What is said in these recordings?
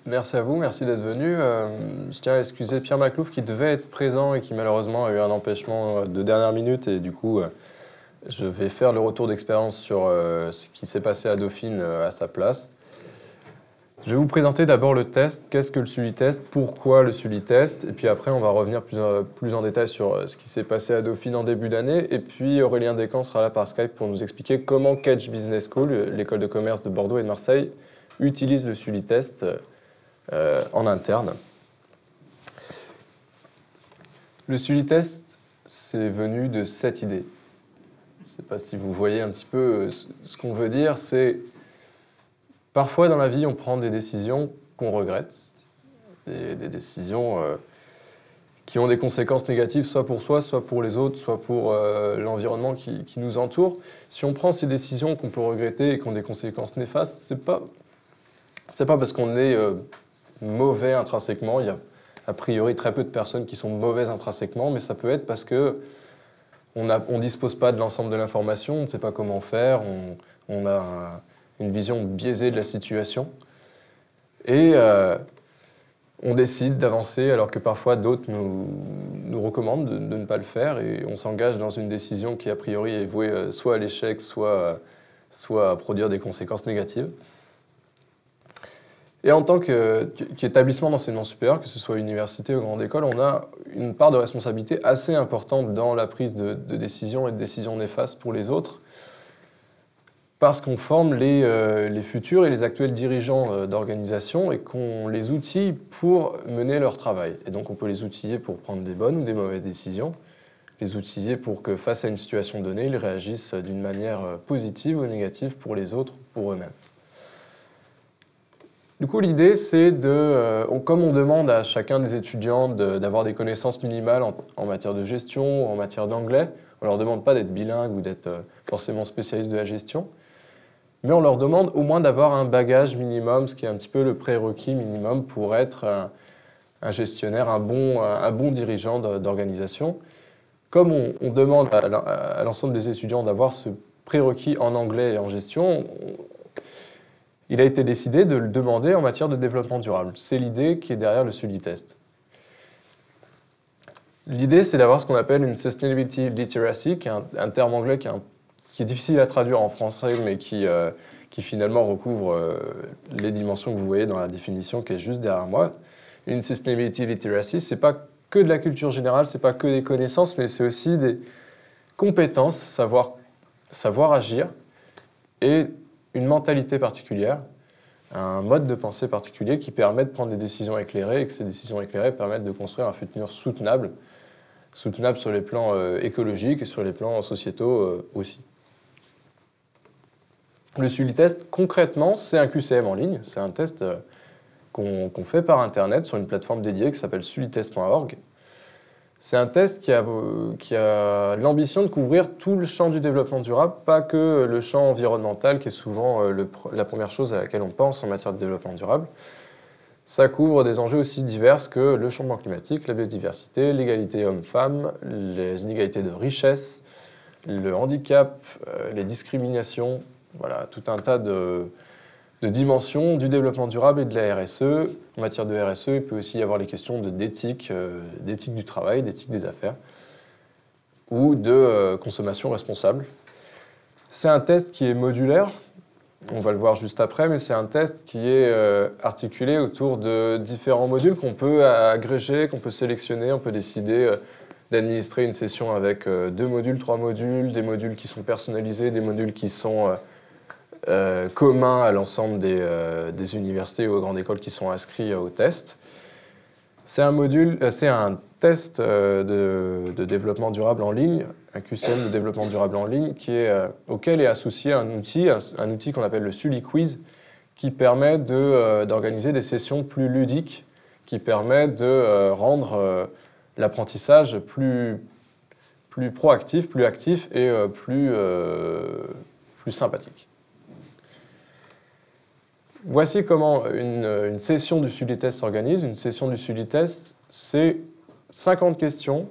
Merci à vous, merci d'être venu. Je tiens à excuser Pierre Maclouf qui devait être présent et qui malheureusement a eu un empêchement de dernière minute et du coup je vais faire le retour d'expérience sur ce qui s'est passé à Dauphine à sa place. Je vais vous présenter d'abord le test, qu'est-ce que le Sully-test, pourquoi le Sully-test, et puis après on va revenir plus en détail sur ce qui s'est passé à Dauphine en début d'année, et puis Aurélien Descamps sera là par Skype pour nous expliquer comment Kedge Business School, l'école de commerce de Bordeaux et de Marseille, utilise le Sully-test en interne. Le Sully-test, c'est venu de cette idée. Je ne sais pas si vous voyez un petit peu ce qu'on veut dire, c'est parfois dans la vie, on prend des décisions qu'on regrette, des décisions qui ont des conséquences négatives, soit pour soi, soit pour les autres, soit pour l'environnement qui nous entoure. Si on prend ces décisions qu'on peut regretter et qui ont des conséquences néfastes, c'est pas parce qu'on est mauvais intrinsèquement. Il y a a priori très peu de personnes qui sont mauvaises intrinsèquement, mais ça peut être parce que on ne dispose pas de l'ensemble de l'information, on ne sait pas comment faire, on a une vision biaisée de la situation. Et on décide d'avancer alors que parfois d'autres nous recommandent de ne pas le faire et on s'engage dans une décision qui a priori est vouée soit à l'échec, soit à produire des conséquences négatives. Et en tant qu'établissement d'enseignement supérieur, que ce soit université ou grande école, on a une part de responsabilité assez importante dans la prise de décisions et de décisions néfastes pour les autres, parce qu'on forme les futurs et les actuels dirigeants d'organisations et qu'on les outille pour mener leur travail. Et donc on peut les outiller pour prendre des bonnes ou des mauvaises décisions, les outiller pour que face à une situation donnée, ils réagissent d'une manière positive ou négative pour les autres, pour eux-mêmes. Du coup, l'idée, c'est comme on demande à chacun des étudiants d'avoir des connaissances minimales en matière de gestion ou en matière d'anglais, on ne leur demande pas d'être bilingue ou d'être forcément spécialiste de la gestion, mais on leur demande au moins d'avoir un bagage minimum, ce qui est un petit peu le prérequis minimum pour être un gestionnaire, un bon dirigeant d'organisation. Comme on demande à l'ensemble des étudiants d'avoir ce prérequis en anglais et en gestion, il a été décidé de le demander en matière de développement durable. C'est l'idée qui est derrière le Sully-test. L'idée, c'est d'avoir ce qu'on appelle une Sustainability Literacy, qui est un terme anglais qui est difficile à traduire en français, mais qui finalement recouvre les dimensions que vous voyez dans la définition qui est juste derrière moi. Une Sustainability Literacy, ce n'est pas que de la culture générale, ce n'est pas que des connaissances, mais c'est aussi des compétences, savoir agir, et une mentalité particulière, un mode de pensée particulier qui permet de prendre des décisions éclairées et que ces décisions éclairées permettent de construire un futur soutenable sur les plans écologiques et sur les plans sociétaux aussi. Le Sully-test, concrètement, c'est un QCM en ligne, c'est un test qu'on fait par Internet sur une plateforme dédiée qui s'appelle sullytest.org. C'est un test qui a l'ambition de couvrir tout le champ du développement durable, pas que le champ environnemental, qui est souvent la première chose à laquelle on pense en matière de développement durable. Ça couvre des enjeux aussi divers que le changement climatique, la biodiversité, l'égalité homme-femme, les inégalités de richesse, le handicap, les discriminations, voilà, tout un tas de dimensions du développement durable et de la RSE. En matière de RSE, il peut aussi y avoir les questions d'éthique du travail, d'éthique des affaires, ou de consommation responsable. C'est un test qui est modulaire, on va le voir juste après, mais c'est un test qui est articulé autour de différents modules qu'on peut agréger, qu'on peut sélectionner, on peut décider d'administrer une session avec 2 modules, 3 modules, des modules qui sont personnalisés, des modules qui sont commun à l'ensemble des universités ou grandes écoles qui sont inscrits au test. C'est un test de développement durable en ligne, un QCM de développement durable en ligne, auquel est associé un outil qu'on appelle le Sully Quiz, qui permet d'organiser des sessions plus ludiques, qui permet de rendre l'apprentissage plus proactif, plus actif et plus sympathique. Voici comment une session du Sullytest s'organise. Une session du Sullytest, c'est 50 questions,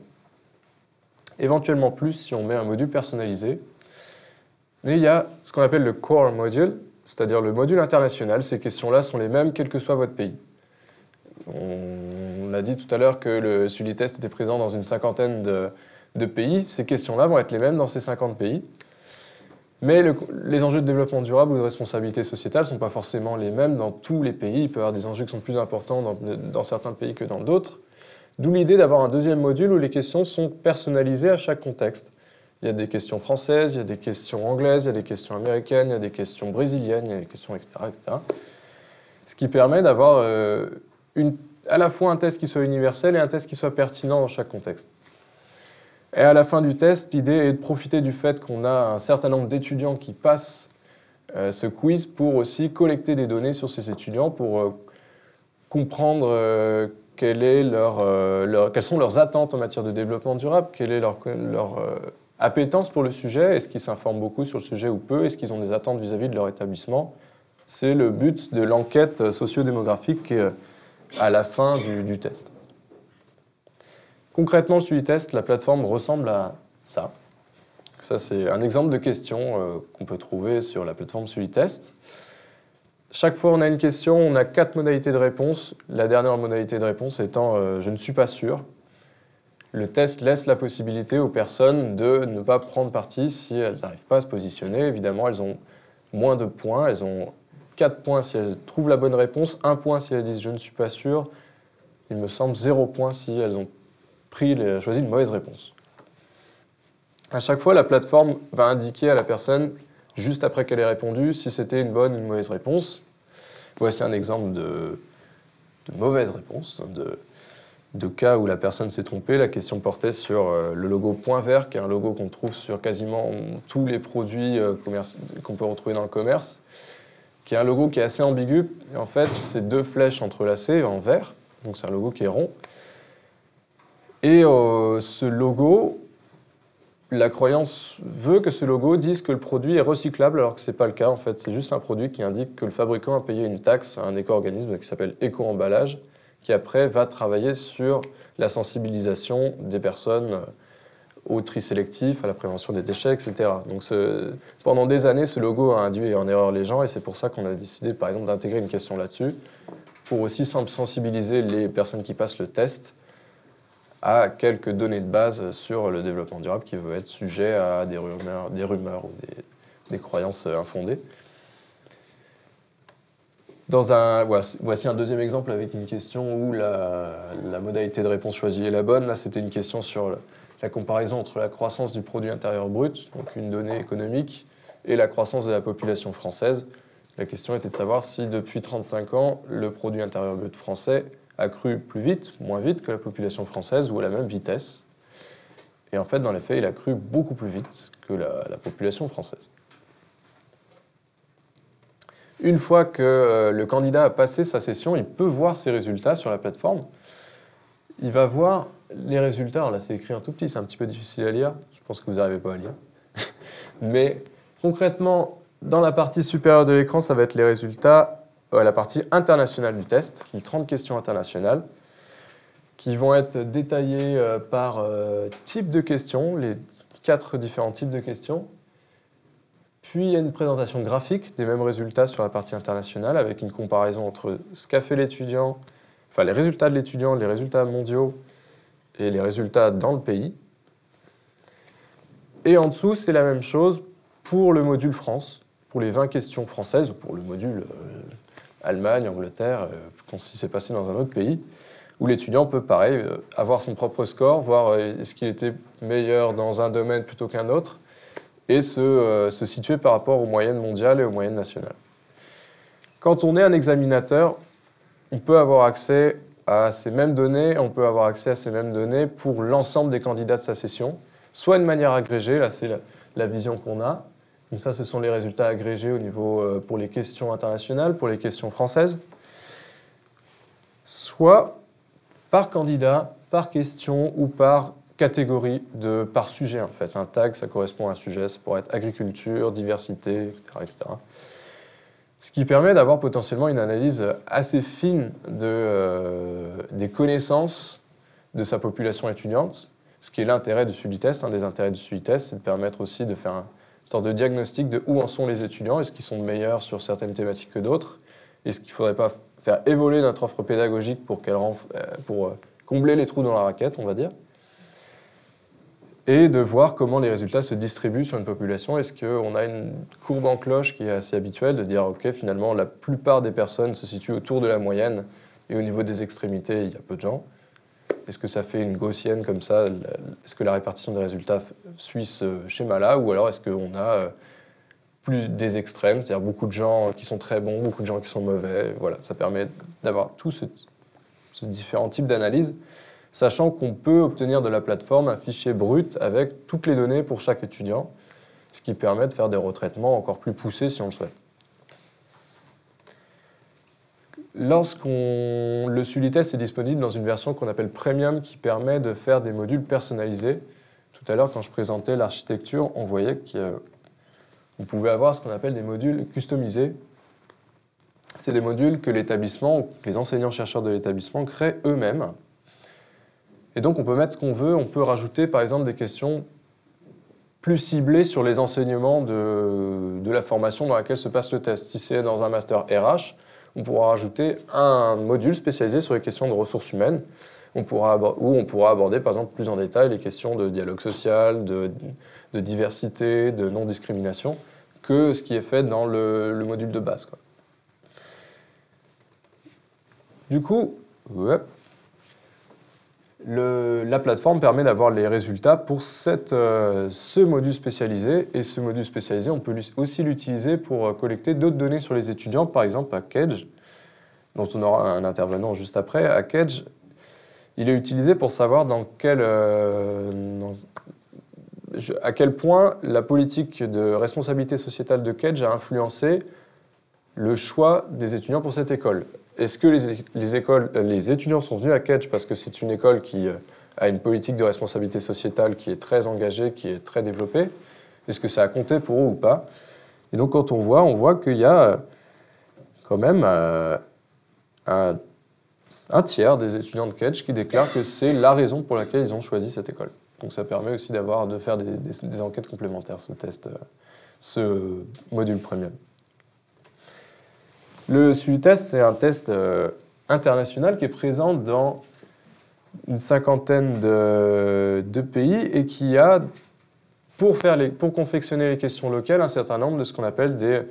éventuellement plus si on met un module personnalisé. Et il y a ce qu'on appelle le core module, c'est-à-dire le module international. Ces questions-là sont les mêmes quel que soit votre pays. On a dit tout à l'heure que le Sullytest était présent dans une cinquantaine de pays. Ces questions-là vont être les mêmes dans ces 50 pays. Mais les enjeux de développement durable ou de responsabilité sociétale ne sont pas forcément les mêmes dans tous les pays. Il peut y avoir des enjeux qui sont plus importants dans certains pays que dans d'autres. D'où l'idée d'avoir un deuxième module où les questions sont personnalisées à chaque contexte. Il y a des questions françaises, il y a des questions anglaises, il y a des questions américaines, il y a des questions brésiliennes, il y a des questions, etc. etc. Ce qui permet d'avoir à la fois un test qui soit universel et un test qui soit pertinent dans chaque contexte. Et à la fin du test, l'idée est de profiter du fait qu'on a un certain nombre d'étudiants qui passent ce quiz pour aussi collecter des données sur ces étudiants pour comprendre quelles sont leurs attentes en matière de développement durable, quelle est leur appétence pour le sujet, est-ce qu'ils s'informent beaucoup sur le sujet ou peu, est-ce qu'ils ont des attentes vis-à-vis de leur établissement. C'est le but de l'enquête sociodémographique à la fin du test. Concrètement, le Sullytest, la plateforme ressemble à ça. Ça, c'est un exemple de question qu'on peut trouver sur la plateforme Sullytest. Chaque fois on a une question, on a 4 modalités de réponse. La dernière modalité de réponse étant je ne suis pas sûr. Le test laisse la possibilité aux personnes de ne pas prendre parti si elles n'arrivent pas à se positionner. Évidemment, elles ont moins de points. Elles ont 4 points si elles trouvent la bonne réponse, 1 point si elles disent je ne suis pas sûr. Il me semble 0 point si elles ont choisi une mauvaise réponse. À chaque fois, la plateforme va indiquer à la personne, juste après qu'elle ait répondu, si c'était une bonne ou une mauvaise réponse. Voici un exemple de mauvaise réponse, de cas où la personne s'est trompée. La question portait sur le logo Point Vert, qui est un logo qu'on trouve sur quasiment tous les produits qu'on peut retrouver dans le commerce, qui est un logo qui est assez ambigu. Et en fait, c'est 2 flèches entrelacées en vert, donc c'est un logo qui est rond. Et ce logo, la croyance veut que ce logo dise que le produit est recyclable, alors que ce n'est pas le cas. En fait, c'est juste un produit qui indique que le fabricant a payé une taxe à un éco-organisme qui s'appelle Éco-emballage, qui après va travailler sur la sensibilisation des personnes au tri sélectif, à la prévention des déchets, etc. Donc pendant des années, ce logo a induit en erreur les gens, et c'est pour ça qu'on a décidé, par exemple, d'intégrer une question là-dessus, pour aussi sensibiliser les personnes qui passent le test à quelques données de base sur le développement durable qui veut être sujet à des rumeurs ou des croyances infondées. Voici un deuxième exemple avec une question où la modalité de réponse choisie est la bonne. Là, c'était une question sur la comparaison entre la croissance du produit intérieur brut, donc une donnée économique, et la croissance de la population française. La question était de savoir si depuis 35 ans, le produit intérieur brut français a cru plus vite, moins vite que la population française ou à la même vitesse. Et en fait, dans les faits, il a cru beaucoup plus vite que la population française. Une fois que le candidat a passé sa session, il peut voir ses résultats sur la plateforme. Il va voir les résultats. Alors là, c'est écrit en tout petit, c'est un petit peu difficile à lire. Je pense que vous n'arrivez pas à lire. Mais concrètement, dans la partie supérieure de l'écran, ça va être les résultats, la partie internationale du test, les 30 questions internationales, qui vont être détaillées par type de questions, les 4 différents types de questions. Puis il y a une présentation graphique des mêmes résultats sur la partie internationale, avec une comparaison entre ce qu'a fait l'étudiant, enfin les résultats de l'étudiant, les résultats mondiaux et les résultats dans le pays. Et en dessous, c'est la même chose pour le module France, pour les 20 questions françaises, ou pour le module Allemagne, Angleterre, quand si c'est passé dans un autre pays, où l'étudiant peut, pareil, avoir son propre score, voir est-ce qu'il était meilleur dans un domaine plutôt qu'un autre, et se situer par rapport aux moyennes mondiales et aux moyennes nationales. Quand on est un examinateur, on peut avoir accès à ces mêmes données, on peut avoir accès à ces mêmes données pour l'ensemble des candidats de sa session, soit de manière agrégée, là c'est la vision qu'on a. Donc ça, ce sont les résultats agrégés au niveau pour les questions internationales, pour les questions françaises. Soit par candidat, par question ou par catégorie, par sujet en fait. Un tag, ça correspond à un sujet, ça pourrait être agriculture, diversité, etc. etc. Ce qui permet d'avoir potentiellement une analyse assez fine des connaissances de sa population étudiante, ce qui est l'intérêt du Sullytest. Un des intérêts du Sullytest, c'est de permettre aussi de faire une sorte de diagnostic de où en sont les étudiants, est-ce qu'ils sont meilleurs sur certaines thématiques que d'autres, est-ce qu'il ne faudrait pas faire évoluer notre offre pédagogique pour combler les trous dans la raquette, on va dire, et de voir comment les résultats se distribuent sur une population. Est-ce qu'on a une courbe en cloche qui est assez habituelle, de dire, OK, finalement, la plupart des personnes se situent autour de la moyenne, et au niveau des extrémités, il y a peu de gens. Est-ce que ça fait une gaussienne comme ça? Est-ce que la répartition des résultats suit ce schéma-là? Ou alors est-ce qu'on a plus des extrêmes, c'est-à-dire beaucoup de gens qui sont très bons, beaucoup de gens qui sont mauvais? Voilà, ça permet d'avoir tout ce différents types d'analyses, sachant qu'on peut obtenir de la plateforme un fichier brut avec toutes les données pour chaque étudiant, ce qui permet de faire des retraitements encore plus poussés si on le souhaite. Le Sullytest est disponible dans une version qu'on appelle Premium qui permet de faire des modules personnalisés. Tout à l'heure, quand je présentais l'architecture, on voyait qu'on pouvait avoir ce qu'on appelle des modules customisés. C'est des modules que l'établissement, que les enseignants-chercheurs de l'établissement créent eux-mêmes. Et donc, on peut mettre ce qu'on veut. On peut rajouter, par exemple, des questions plus ciblées sur les enseignements de la formation dans laquelle se passe le test. Si c'est dans un master RH, on pourra rajouter un module spécialisé sur les questions de ressources humaines, où on pourra aborder, par exemple, plus en détail les questions de dialogue social, de diversité, de non-discrimination, que ce qui est fait dans le module de base, quoi. Du coup, la plateforme permet d'avoir les résultats pour ce module spécialisé. Et ce module spécialisé, on peut aussi l'utiliser pour collecter d'autres données sur les étudiants, par exemple à Kedge, dont on aura un intervenant juste après. À Kedge, il est utilisé pour savoir à quel point la politique de responsabilité sociétale de Kedge a influencé le choix des étudiants pour cette école. Est-ce que les étudiants sont venus à Kedge parce que c'est une école qui a une politique de responsabilité sociétale qui est très engagée, qui est très développée? Est-ce que ça a compté pour eux ou pas? Et donc quand on voit qu'il y a quand même un tiers des étudiants de Kedge qui déclarent que c'est la raison pour laquelle ils ont choisi cette école. Donc ça permet aussi de faire des enquêtes complémentaires, ce module premium. Le Sullytest, c'est un test international qui est présent dans une cinquantaine de pays et qui a, pour confectionner les questions locales, un certain nombre de ce qu'on appelle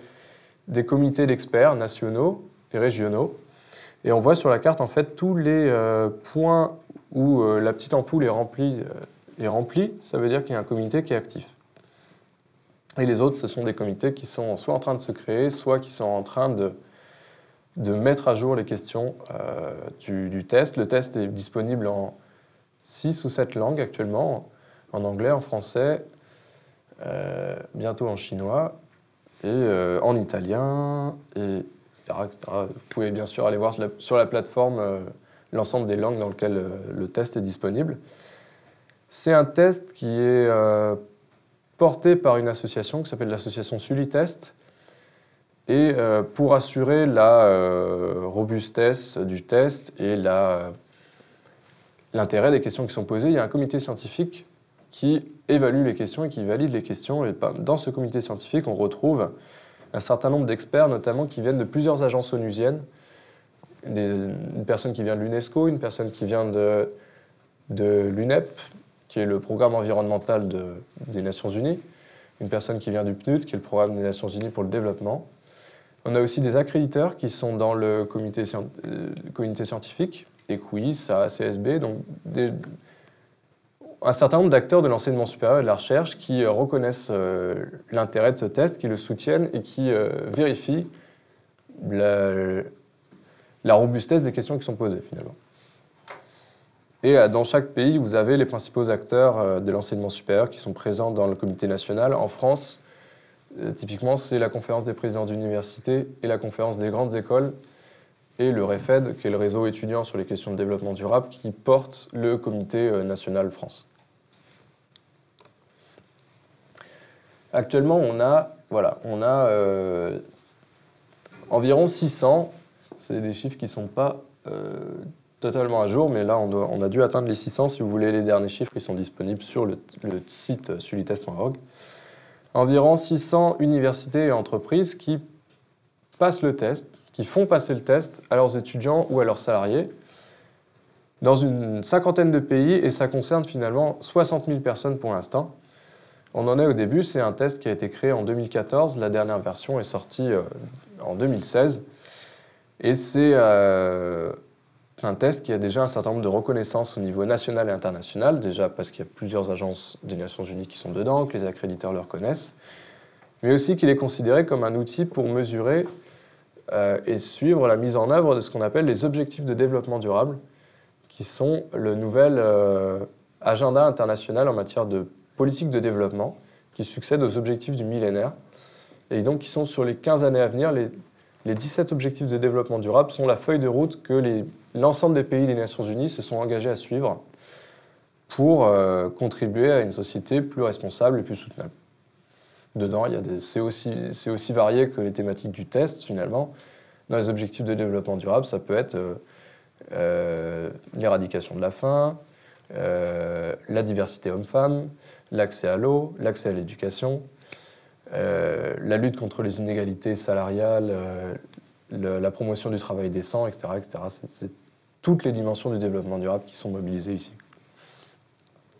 des comités d'experts nationaux et régionaux. Et on voit sur la carte en fait tous les points où la petite ampoule est remplie, ça veut dire qu'il y a un comité qui est actif. Et les autres, ce sont des comités qui sont soit en train de se créer, soit qui sont en train de mettre à jour les questions du test. Le test est disponible en 6 ou 7 langues actuellement, en anglais, en français, bientôt en chinois, et en italien, etc., etc. Vous pouvez bien sûr aller voir sur la plateforme l'ensemble des langues dans lesquelles le test est disponible. C'est un test qui est porté par une association qui s'appelle l'association Sullytest. Et pour assurer la robustesse du test et l'intérêt des questions qui sont posées, il y a un comité scientifique qui évalue les questions et qui valide les questions. Et dans ce comité scientifique, on retrouve un certain nombre d'experts, notamment qui viennent de plusieurs agences onusiennes. Une personne qui vient de l'UNESCO, une personne qui vient de l'UNEP, qui est le programme environnemental des Nations Unies, une personne qui vient du PNUD, qui est le programme des Nations Unies pour le développement. On a aussi des accréditeurs qui sont dans le comité scientifique, EQUI, CSB, donc un certain nombre d'acteurs de l'enseignement supérieur et de la recherche qui reconnaissent l'intérêt de ce test, qui le soutiennent et qui vérifient la robustesse des questions qui sont posées finalement. Et dans chaque pays, vous avez les principaux acteurs de l'enseignement supérieur qui sont présents dans le comité national. En France, typiquement, c'est la conférence des présidents d'université et la conférence des grandes écoles et le REFED, qui est le réseau étudiant sur les questions de développement durable, qui porte le comité national France. Actuellement, on a environ 600. C'est des chiffres qui ne sont pas totalement à jour, mais là, on a dû atteindre les 600. Si vous voulez les derniers chiffres, ils sont disponibles sur le site sulitest.org. Environ 600 universités et entreprises qui passent le test, qui font passer le test à leurs étudiants ou à leurs salariés dans une cinquantaine de pays, et ça concerne finalement 60 000 personnes pour l'instant. On en est au début, c'est un test qui a été créé en 2014, la dernière version est sortie en 2016, et c'est un test qui a déjà un certain nombre de reconnaissances au niveau national et international, déjà parce qu'il y a plusieurs agences des Nations Unies qui sont dedans, que les accréditeurs le reconnaissent, mais aussi qu'il est considéré comme un outil pour mesurer et suivre la mise en œuvre de ce qu'on appelle les objectifs de développement durable, qui sont le nouvel agenda international en matière de politique de développement, qui succède aux objectifs du millénaire, et donc qui sont sur les 15 années à venir, les 17 objectifs de développement durable sont la feuille de route que l'ensemble des pays des Nations Unies se sont engagés à suivre pour contribuer à une société plus responsable et plus soutenable. Dedans, c'est aussi varié que les thématiques du test, finalement. Dans les objectifs de développement durable, ça peut être l'éradication de la faim, la diversité homme-femme, l'accès à l'eau, l'accès à l'éducation, la lutte contre les inégalités salariales, la promotion du travail décent, etc. etc. C'est toutes les dimensions du développement durable qui sont mobilisées ici.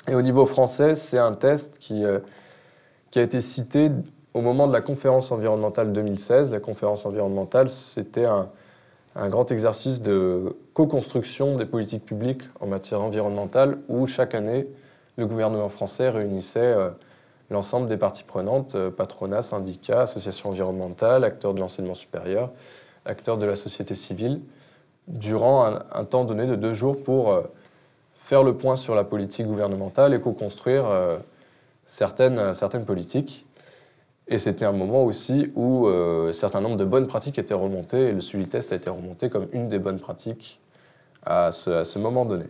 Et au niveau français, c'est un test qui a été cité au moment de la conférence environnementale 2016. La conférence environnementale, c'était un grand exercice de co-construction des politiques publiques en matière environnementale où chaque année, le gouvernement français réunissait l'ensemble des parties prenantes, patronat, syndicats, associations environnementales, acteurs de l'enseignement supérieur, acteurs de la société civile, durant un temps donné de 2 jours pour faire le point sur la politique gouvernementale et co-construire certaines politiques. Et c'était un moment aussi où un certain nombre de bonnes pratiques étaient remontées, et le Sulitest a été remonté comme une des bonnes pratiques à ce moment donné.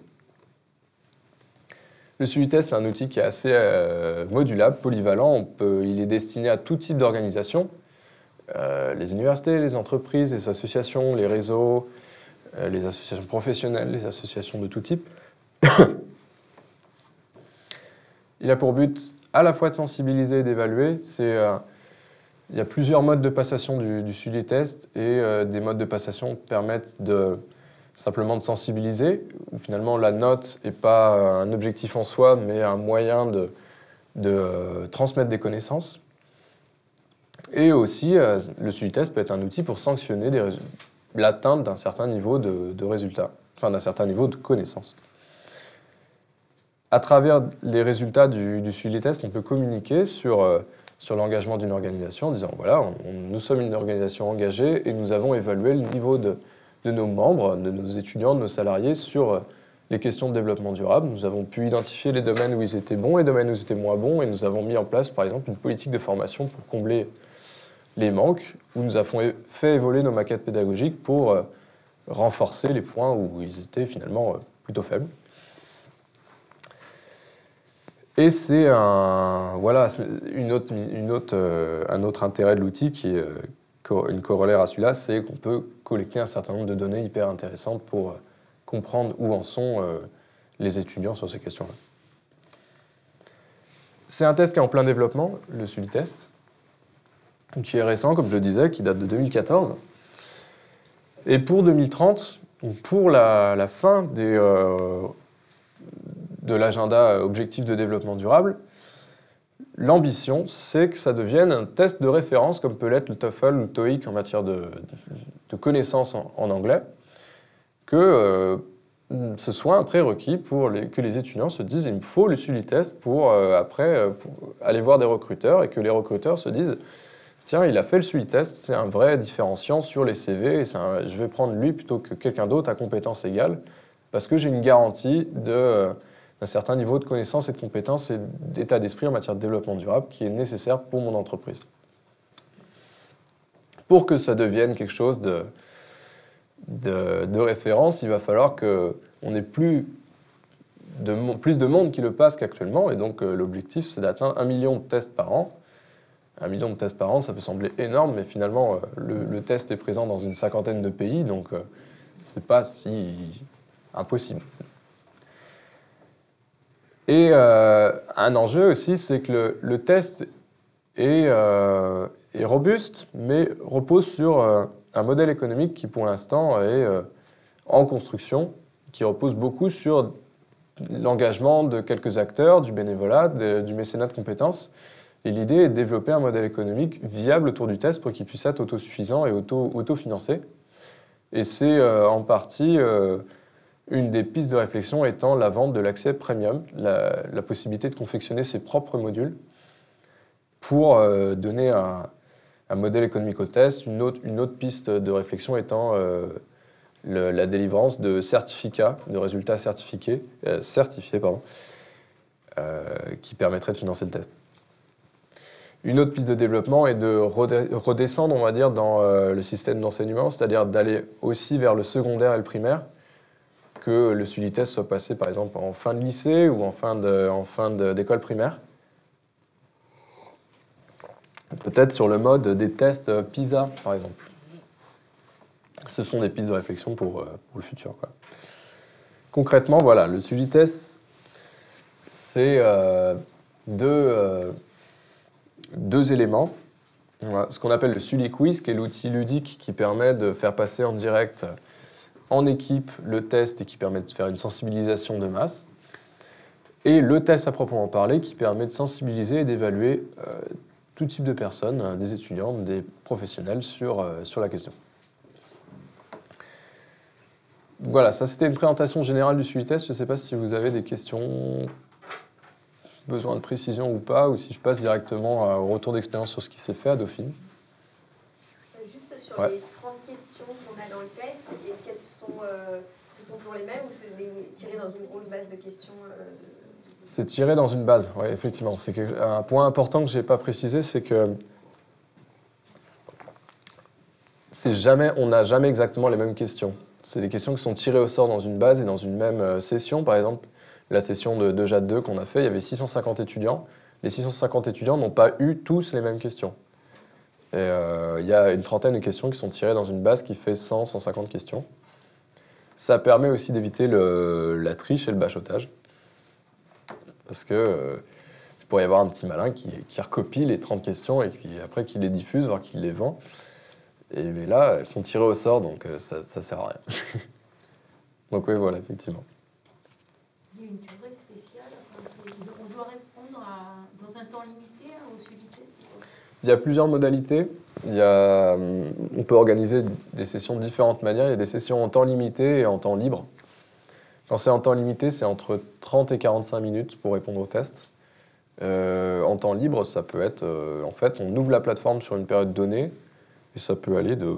Le Sulitest, c'est un outil qui est assez modulable, polyvalent. Il est destiné à tout type d'organisation, les universités, les entreprises, les associations, les réseaux, les associations professionnelles, les associations de tout type. Il a pour but à la fois de sensibiliser et d'évaluer. Il y a plusieurs modes de passation du Sulitest, et des modes de passation permettent simplement de sensibiliser, où finalement la note n'est pas un objectif en soi, mais un moyen de transmettre des connaissances. Et aussi, le Sulitest peut être un outil pour sanctionner l'atteinte d'un certain niveau de résultats, enfin d'un certain niveau de connaissances. À travers les résultats du Sulitest, on peut communiquer sur l'engagement d'une organisation en disant voilà, nous sommes une organisation engagée et nous avons évalué le niveau de nos membres, de nos étudiants, de nos salariés sur les questions de développement durable. Nous avons pu identifier les domaines où ils étaient bons, les domaines où ils étaient moins bons, et nous avons mis en place par exemple une politique de formation pour combler les manques, où nous avons fait évoluer nos maquettes pédagogiques pour renforcer les points où ils étaient finalement plutôt faibles. Et c'est un autre intérêt de l'outil qui est une corollaire à celui-là, c'est qu'on peut collecter un certain nombre de données hyper intéressantes pour comprendre où en sont les étudiants sur ces questions-là. C'est un test qui est en plein développement, le Sulitest, qui est récent, comme je le disais, qui date de 2014. Et pour 2030, pour la fin de l'agenda objectif de développement durable, l'ambition, c'est que ça devienne un test de référence, comme peut l'être le TOEFL ou le TOEIC en matière de connaissances en anglais, que ce soit un prérequis pour que les étudiants se disent il me faut le Sulitest pour aller voir des recruteurs, et que les recruteurs se disent tiens, il a fait le Sulitest, c'est un vrai différenciant sur les CV, et je vais prendre lui plutôt que quelqu'un d'autre à compétences égales, parce que j'ai une garantie d'un certain niveau de connaissances et de compétences et d'état d'esprit en matière de développement durable qui est nécessaire pour mon entreprise. Pour que ça devienne quelque chose de référence, il va falloir qu'on ait plus de monde qui le passe qu'actuellement, et donc l'objectif c'est d'atteindre 1 million de tests par an, 1 million de tests par an, ça peut sembler énorme, mais finalement, le test est présent dans une cinquantaine de pays, donc c'est pas si impossible. Et un enjeu aussi, c'est que le test est robuste, mais repose sur un modèle économique qui, pour l'instant, est en construction, qui repose beaucoup sur l'engagement de quelques acteurs, du bénévolat, du mécénat de compétences. Et l'idée est de développer un modèle économique viable autour du test pour qu'il puisse être autosuffisant et autofinancé. Et c'est en partie une des pistes de réflexion étant la vente de l'accès premium, la possibilité de confectionner ses propres modules pour donner un modèle économique au test. Une autre piste de réflexion étant la délivrance de certificats, de résultats certifiés, qui permettraient de financer le test. Une autre piste de développement est de redescendre, on va dire, dans le système d'enseignement, c'est-à-dire d'aller aussi vers le secondaire et le primaire, que le SULI-test soit passé, par exemple, en fin de lycée ou en fin d'école primaire. Peut-être sur le mode des tests PISA, par exemple. Ce sont des pistes de réflexion pour le futur, quoi. Concrètement, voilà, le SULI-test, c'est deux éléments. Voilà, ce qu'on appelle le SULI-quiz, qui est l'outil ludique qui permet de faire passer en direct, en équipe, le test et qui permet de faire une sensibilisation de masse. Et le test à proprement parler, qui permet de sensibiliser et d'évaluer tout type de personnes, des étudiants, des professionnels sur la question. Voilà, ça c'était une présentation générale du SULI-test. Je ne sais pas si vous avez des questions, besoin de précision ou pas, ou si je passe directement au retour d'expérience sur ce qui s'est fait à Dauphine. Juste sur les 30 questions qu'on a dans le test, est-ce qu'elles ce sont toujours les mêmes ou c'est tiré dans une grosse base de questions C'est tiré dans une base, oui, effectivement. C'est un point important que je n'ai pas précisé, c'est que on n'a jamais exactement les mêmes questions. C'est des questions qui sont tirées au sort dans une base et dans une même session. Par exemple, la session de JAD 2 qu'on a fait, il y avait 650 étudiants. Les 650 étudiants n'ont pas eu tous les mêmes questions. Et il y a une trentaine de questions qui sont tirées dans une base qui fait 100, 150 questions. Ça permet aussi d'éviter la triche et le bachotage. Parce que il pourrait y avoir un petit malin qui recopie les 30 questions et puis après qui les diffuse, voire qui les vend. Mais là, elles sont tirées au sort, donc ça sert à rien. Donc oui, voilà, effectivement. Il y a une durée spéciale, on doit répondre dans un temps limité au SULI-test. Il y a plusieurs modalités. On peut organiser des sessions de différentes manières. Il y a des sessions en temps limité et en temps libre. Quand c'est en temps limité, c'est entre 30 et 45 minutes pour répondre au test. En temps libre, ça peut être... en fait, on ouvre la plateforme sur une période donnée et ça peut aller de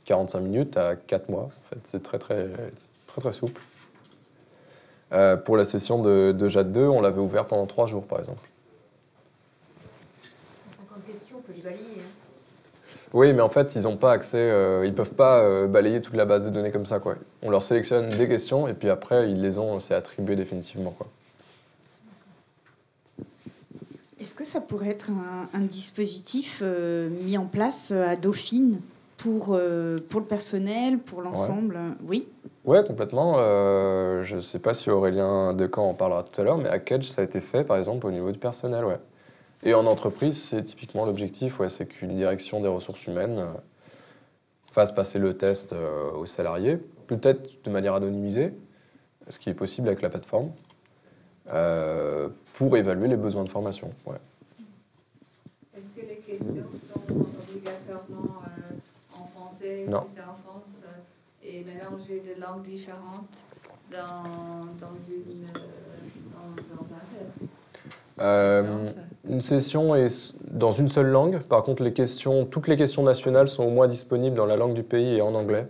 45 minutes à 4 mois. En fait, c'est très, très, très, très souple. Pour la session de JAD 2, on l'avait ouvert pendant 3 jours, par exemple. 150 questions, on peut les balayer. Hein. Oui, mais en fait, ils n'ont pas accès, ils ne peuvent pas balayer toute la base de données comme ça, quoi. On leur sélectionne des questions et puis après, ils les ont, c'est attribué définitivement, quoi. Est-ce que ça pourrait être un dispositif mis en place à Dauphine pour le personnel, pour l'ensemble? Oui. Oui, complètement. Je ne sais pas si Aurélien Decamp en parlera tout à l'heure, mais à Kedge, ça a été fait, par exemple, au niveau du personnel, ouais. Et en entreprise, c'est typiquement l'objectif, c'est qu'une direction des ressources humaines fasse passer le test aux salariés, peut-être de manière anonymisée, ce qui est possible avec la plateforme, pour évaluer les besoins de formation. Ouais. Est-ce que les questions sont obligatoirement en français, non. Si c'est en France, et mélanger des langues différentes dans un test? Une session est dans une seule langue. Par contre, toutes les questions nationales sont au moins disponibles dans la langue du pays et en anglais.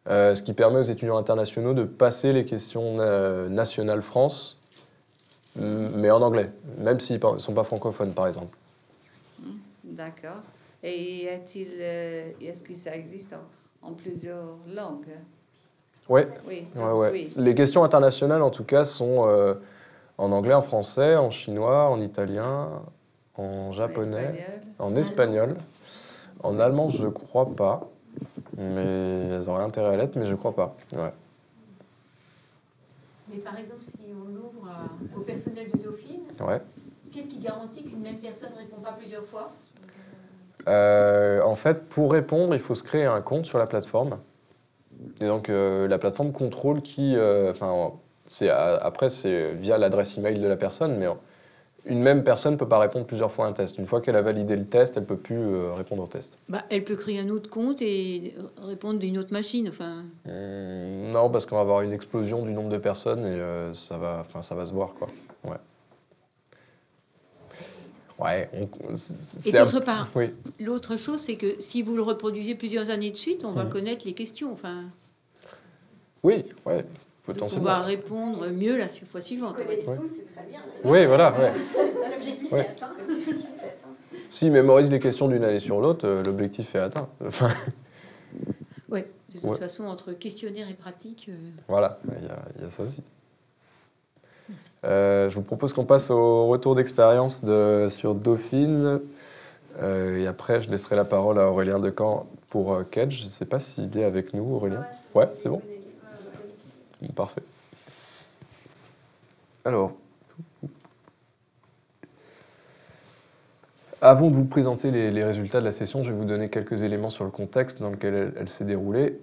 Ce qui permet aux étudiants internationaux de passer les questions nationales France, mais en anglais, même s'ils ne sont pas francophones, par exemple. D'accord. Et est-ce que ça existe en plusieurs langues? Oui. Oui. Les questions internationales, en tout cas, sont en anglais, en français, en chinois, en italien, en japonais, Espagnol. en espagnol. En allemand, je crois pas. Mais elles auraient intérêt à l'être, mais je crois pas. Ouais. Mais par exemple, si on l'ouvre au personnel de Dauphine, Ouais. qu'est-ce qui garantit qu'une même personne ne répond pas plusieurs fois? En fait, pour répondre, il faut se créer un compte sur la plateforme. Et donc, la plateforme contrôle qui... après, c'est via l'adresse email de la personne, mais une même personne ne peut pas répondre plusieurs fois à un test. Une fois qu'elle a validé le test, elle ne peut plus répondre au test. Bah, elle peut créer un autre compte et répondre d'une autre machine. Enfin, Non, parce qu'on va avoir une explosion du nombre de personnes et ça va se voir, quoi. Ouais. Ouais. et d'autre part, Oui. l'autre chose, c'est que si vous le reproduisez plusieurs années de suite, on va connaître les questions. Enfin, Oui, ouais, donc on potentiellement. va répondre mieux la fois suivante. Ils on va dire. connaissent tous, c'est très bien. Oui, voilà, ouais. L'objectif Ouais. est atteint. S'ils mémorisent les questions d'une année sur l'autre, l'objectif est atteint. Enfin, Ouais, de toute Ouais. façon, entre questionnaire et pratique. voilà, il y a ça aussi. Merci. Je vous propose qu'on passe au retour d'expérience sur Dauphine. Et après, je laisserai la parole à Aurélien Decamp pour Kedge. Je ne sais pas s'il est avec nous, Aurélien. Ouais, c'est bon. Parfait. Alors, avant de vous présenter les résultats de la session, je vais vous donner quelques éléments sur le contexte dans lequel elle s'est déroulée.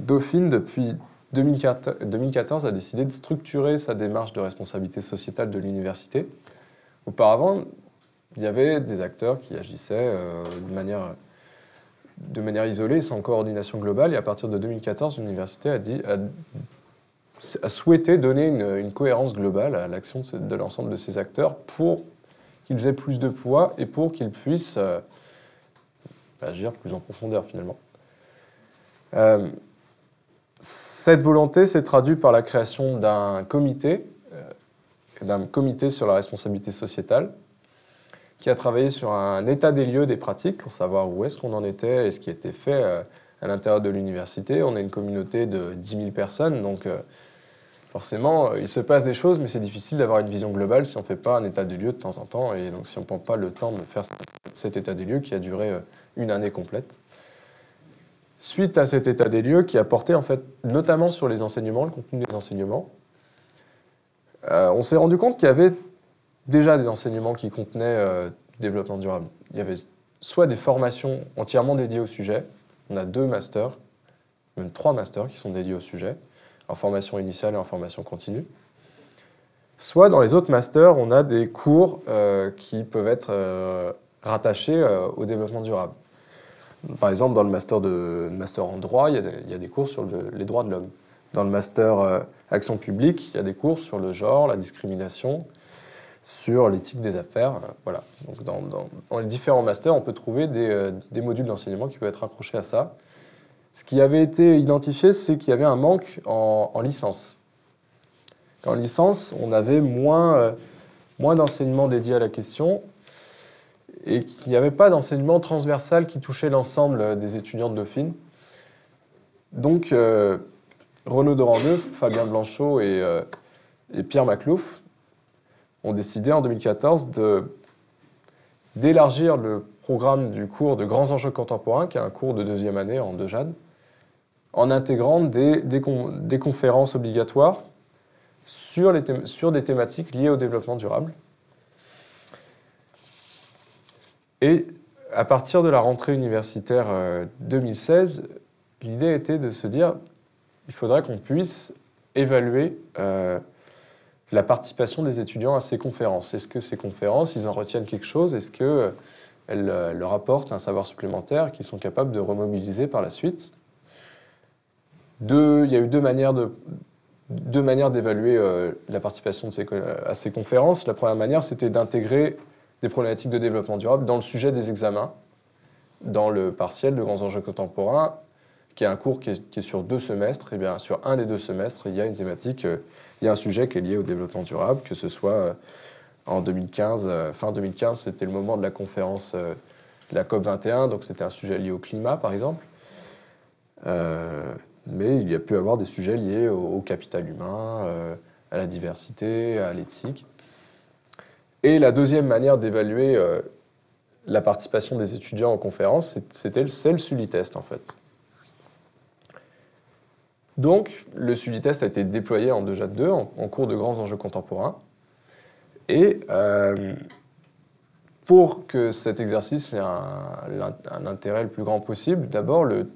Dauphine, depuis 2014, a décidé de structurer sa démarche de responsabilité sociétale de l'université. Auparavant, il y avait des acteurs qui agissaient de manière isolée, sans coordination globale, et à partir de 2014, l'université a souhaité donner une cohérence globale à l'action de l'ensemble de ces acteurs pour qu'ils aient plus de poids et pour qu'ils puissent agir plus en profondeur finalement. Cette volonté s'est traduite par la création d'un comité sur la responsabilité sociétale qui a travaillé sur un état des lieux des pratiques pour savoir où est-ce qu'on en était et ce qui était fait à l'intérieur de l'université. On est une communauté de 10 000 personnes, donc forcément, il se passe des choses, mais c'est difficile d'avoir une vision globale si on ne fait pas un état des lieux de temps en temps, et donc si on ne prend pas le temps de faire cet état des lieux qui a duré une année complète. Suite à cet état des lieux qui a porté en fait notamment sur les enseignements, le contenu des enseignements, on s'est rendu compte qu'il y avait déjà des enseignements qui contenaient du développement durable. Il y avait soit des formations entièrement dédiées au sujet, on a 2 masters, même 3 masters qui sont dédiés au sujet, en formation initiale et en formation continue. Soit dans les autres masters, on a des cours qui peuvent être rattachés au développement durable. Par exemple, dans le master en droit, il y a des cours sur les droits de l'homme. Dans le master action publique, il y a des cours sur le genre, la discrimination, sur l'éthique des affaires. Voilà. Donc dans les différents masters, on peut trouver des modules d'enseignement qui peuvent être accrochés à ça. Ce qui avait été identifié, c'est qu'il y avait un manque en licence. En licence, on avait moins d'enseignements dédiés à la question et qu'il n'y avait pas d'enseignement transversal qui touchait l'ensemble des étudiants de Dauphine. Donc, Renaud Dorandeux, Fabien Blanchot et Pierre Maclouf ont décidé en 2014 d'élargir le programme du cours de grands enjeux contemporains, qui est un cours de 2e année en 2 JAD, en intégrant des conférences obligatoires sur des thématiques liées au développement durable. Et à partir de la rentrée universitaire 2016, l'idée était de se dire il faudrait qu'on puisse évaluer la participation des étudiants à ces conférences. Est-ce que ces conférences, ils en retiennent quelque chose? Est-ce qu'elles leur apportent un savoir supplémentaire qu'ils sont capables de remobiliser par la suite? Il y a eu deux manières d'évaluer la participation à ces conférences. La première manière, c'était d'intégrer des problématiques de développement durable dans le sujet des examens, dans le partiel de grands enjeux contemporains, qui est un cours qui est sur 2 semestres. Et bien, sur un des 2 semestres, il y a une thématique, il y a un sujet qui est lié au développement durable, que ce soit en 2015, fin 2015, c'était le moment de la conférence de la COP21, donc c'était un sujet lié au climat, par exemple. Mais il y a pu avoir des sujets liés au capital humain, à la diversité, à l'éthique. Et la deuxième manière d'évaluer la participation des étudiants en conférence, c'est le Sully-test, en fait. Donc, le Sully-test a été déployé en 2JAT2, en cours de grands enjeux contemporains. Et pour que cet exercice ait un intérêt le plus grand possible, d'abord, le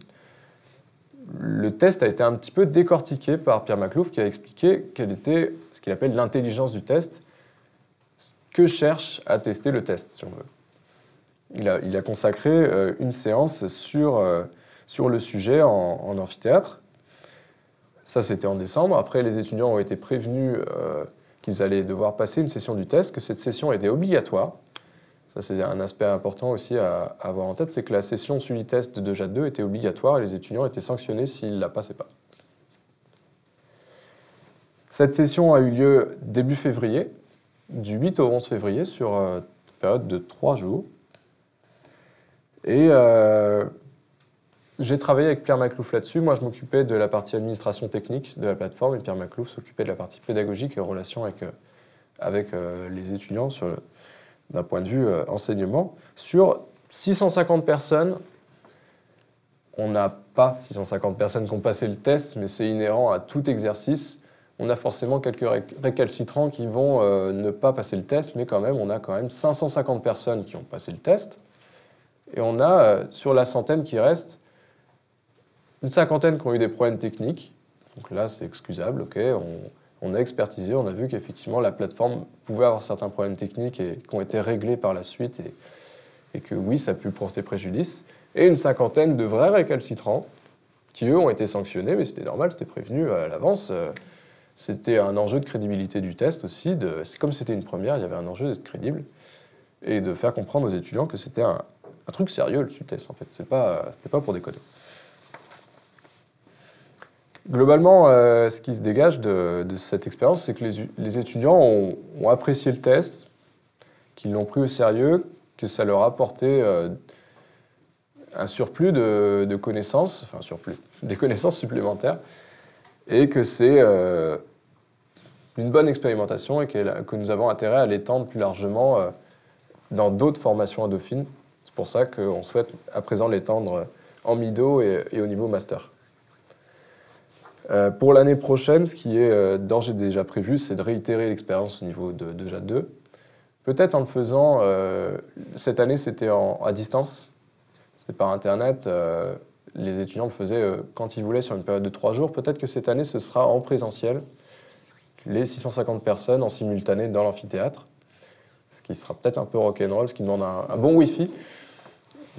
test a été un petit peu décortiqué par Pierre Machlouff, qui a expliqué quelle était ce qu'il appelle l'intelligence du test, ce que cherche à tester le test, si on veut. Il a consacré une séance sur le sujet en amphithéâtre. Ça, c'était en décembre. Après, les étudiants ont été prévenus qu'ils allaient devoir passer une session du test, que cette session était obligatoire. Ça, c'est un aspect important aussi à avoir en tête, c'est que la session Sully-test de 2JAT2 était obligatoire et les étudiants étaient sanctionnés s'ils ne la passaient pas. Cette session a eu lieu début février, du 8 au 11 février, sur une période de 3 jours. Et j'ai travaillé avec Pierre Machlouff là-dessus. Moi, je m'occupais de la partie administration technique de la plateforme et Pierre Machlouff s'occupait de la partie pédagogique et relation avec les étudiants d'un point de vue enseignement. Sur 650 personnes, on n'a pas 650 personnes qui ont passé le test, mais c'est inhérent à tout exercice. On a forcément quelques récalcitrants qui vont ne pas passer le test, mais quand même, on a quand même 550 personnes qui ont passé le test. Et on a, sur la centaine qui reste, une cinquantaine qui ont eu des problèmes techniques. Donc là, c'est excusable, ok. On a expertisé, on a vu qu'effectivement, la plateforme pouvait avoir certains problèmes techniques et qui ont été réglés par la suite et que oui, ça a pu porter préjudice. Et une cinquantaine de vrais récalcitrants qui, eux, ont été sanctionnés, mais c'était normal, c'était prévenu à l'avance. C'était un enjeu de crédibilité du test aussi. Comme c'était une première, il y avait un enjeu d'être crédible et de faire comprendre aux étudiants que c'était un truc sérieux, le test, en fait. C'était pas pour déconner. Globalement, ce qui se dégage de cette expérience, c'est que les étudiants ont apprécié le test, qu'ils l'ont pris au sérieux, que ça leur a apporté un surplus de connaissances, enfin des connaissances supplémentaires, et que c'est une bonne expérimentation et que nous avons intérêt à l'étendre plus largement dans d'autres formations à Dauphine. C'est pour ça qu'on souhaite à présent l'étendre en MIDO et au niveau master. Pour l'année prochaine, ce qui est d'ores et déjà prévu, c'est de réitérer l'expérience au niveau de 2JAT2. Peut-être en le faisant, cette année c'était à distance, c'était par Internet, les étudiants le faisaient quand ils voulaient sur une période de 3 jours. Peut-être que cette année ce sera en présentiel, les 650 personnes en simultané dans l'amphithéâtre, ce qui sera peut-être un peu rock'n'roll, ce qui demande un bon Wi-Fi,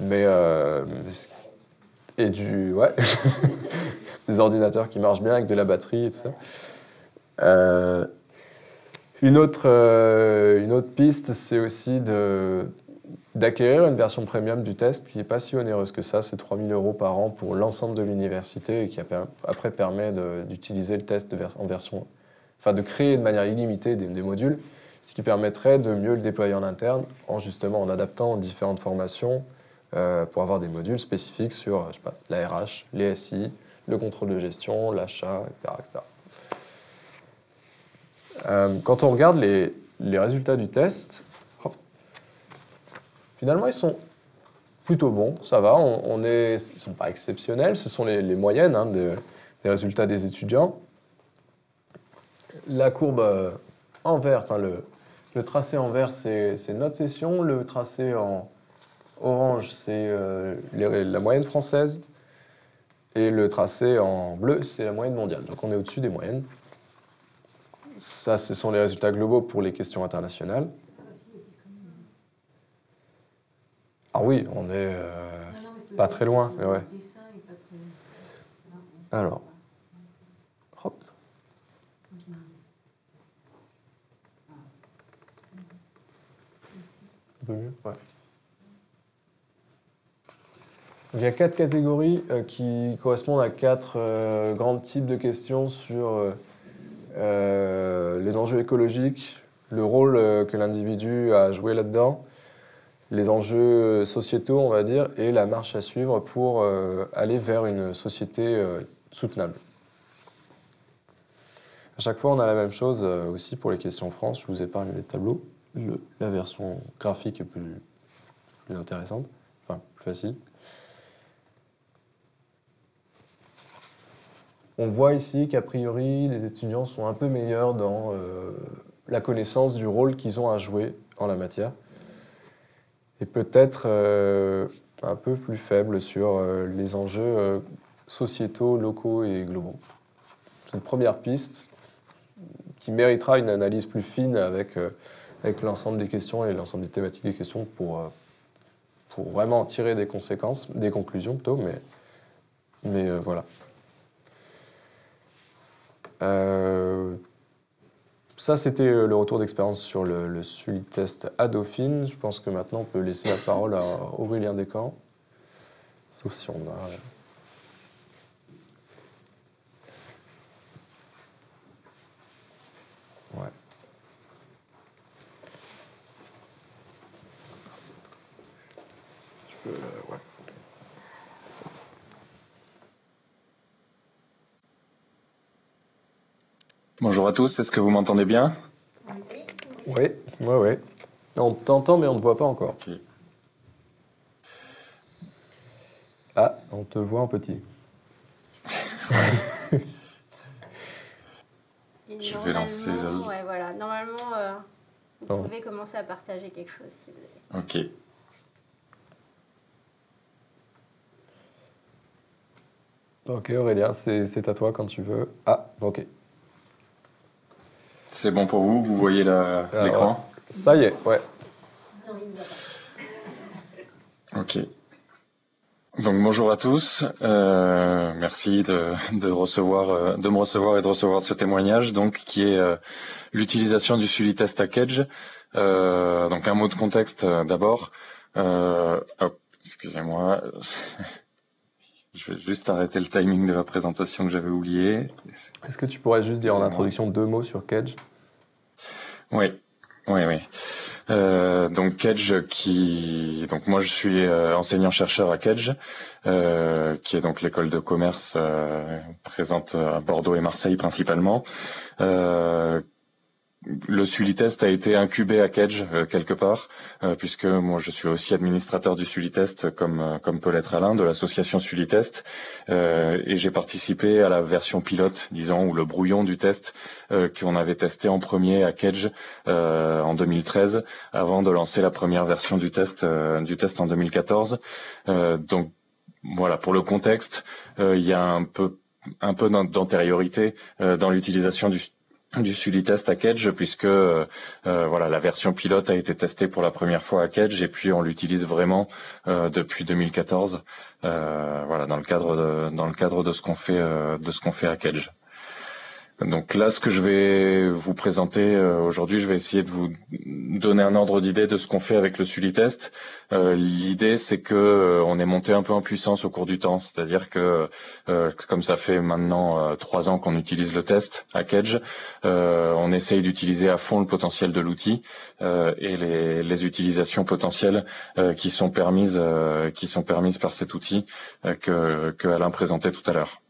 mais et ouais. Des ordinateurs qui marchent bien avec de la batterie et tout ça. Une autre piste, c'est aussi d'acquérir une version premium du test qui n'est pas si onéreuse que ça. C'est 3 000 € par an pour l'ensemble de l'université et qui après permet d'utiliser le test en version... Enfin, de créer de manière illimitée des modules, ce qui permettrait de mieux le déployer en interne justement en adaptant différentes formations pour avoir des modules spécifiques sur je sais pas, la RH, les SI, le contrôle de gestion, l'achat, etc. Quand on regarde les résultats du test, finalement, ils sont plutôt bons, ça va. Ils ne sont pas exceptionnels, ce sont les moyennes des résultats des étudiants. La courbe en vert, enfin le tracé en vert, c'est notre session. Le tracé en orange, c'est la moyenne française. Et le tracé en bleu, c'est la moyenne mondiale. Donc on est au-dessus des moyennes. Ça, ce sont les résultats globaux pour les questions internationales. Ah oui, on est pas très loin. Mais ouais. Alors, hop. Un peu mieux, ouais. Il y a 4 catégories qui correspondent à 4 grands types de questions sur les enjeux écologiques, le rôle que l'individu a joué là-dedans, les enjeux sociétaux, on va dire, et la marche à suivre pour aller vers une société soutenable. À chaque fois, on a la même chose aussi pour les questions France. Je vous épargne les tableaux. la version graphique est plus intéressante, enfin plus facile. On voit ici qu'a priori, les étudiants sont un peu meilleurs dans la connaissance du rôle qu'ils ont à jouer en la matière, et peut-être un peu plus faibles sur les enjeux sociétaux, locaux et globaux. C'est une première piste qui méritera une analyse plus fine avec l'ensemble des questions et l'ensemble des thématiques des questions pour vraiment tirer des conclusions plutôt, mais voilà. Ça, c'était le retour d'expérience sur le Sully-test à Dauphine. Je pense que maintenant, on peut laisser la parole à Aurélien Descamps, sauf si on a... Ouais. Ouais. Bonjour à tous, est-ce que vous m'entendez bien? Oui, ouais. On t'entend, mais on ne te voit pas encore. Okay. Ah, on te voit en petit. Je vais lancer les autres. Ouais, voilà. Normalement, vous pouvez commencer à partager quelque chose si vous avez. Ok. Ok, Aurélien, c'est à toi quand tu veux. Ah, ok. C'est bon pour vous? Vous voyez l'écran? Ça y est, ouais. Non, il ne voit pas. Ok. Donc bonjour à tous. Merci de me recevoir et de recevoir ce témoignage, donc qui est l'utilisation du Sully-test à Kedge. Donc un mot de contexte d'abord. Excusez-moi. Je vais juste arrêter le timing de la présentation que j'avais oublié. Est-ce que tu pourrais juste dire en introduction 2 mots sur Kedge? Oui. Donc Kedge, donc moi je suis enseignant-chercheur à Kedge, qui est donc l'école de commerce présente à Bordeaux et Marseille principalement. Le Sully-test a été incubé à Kedge quelque part, puisque moi je suis aussi administrateur du Sully-test comme peut l'être Alain de l'association Sully-test, et j'ai participé à la version pilote, disons, ou le brouillon du test qu'on avait testé en premier à Kedge en 2013, avant de lancer la première version du test en 2014. Donc voilà, pour le contexte, il y a un peu d'antériorité dans l'utilisation du Sully-test à Kedge, puisque voilà, la version pilote a été testée pour la première fois à Kedge, et puis on l'utilise vraiment depuis 2014, voilà, dans le cadre de ce qu'on fait à Kedge. Donc là, ce que je vais vous présenter aujourd'hui, je vais essayer de vous donner un ordre d'idée de ce qu'on fait avec le Sully-test. L'idée, c'est que on est monté un peu en puissance au cours du temps, c'est-à-dire que comme ça fait maintenant 3 ans qu'on utilise le test à Kedge, on essaye d'utiliser à fond le potentiel de l'outil et les utilisations potentielles qui sont permises par cet outil que Alain présentait tout à l'heure.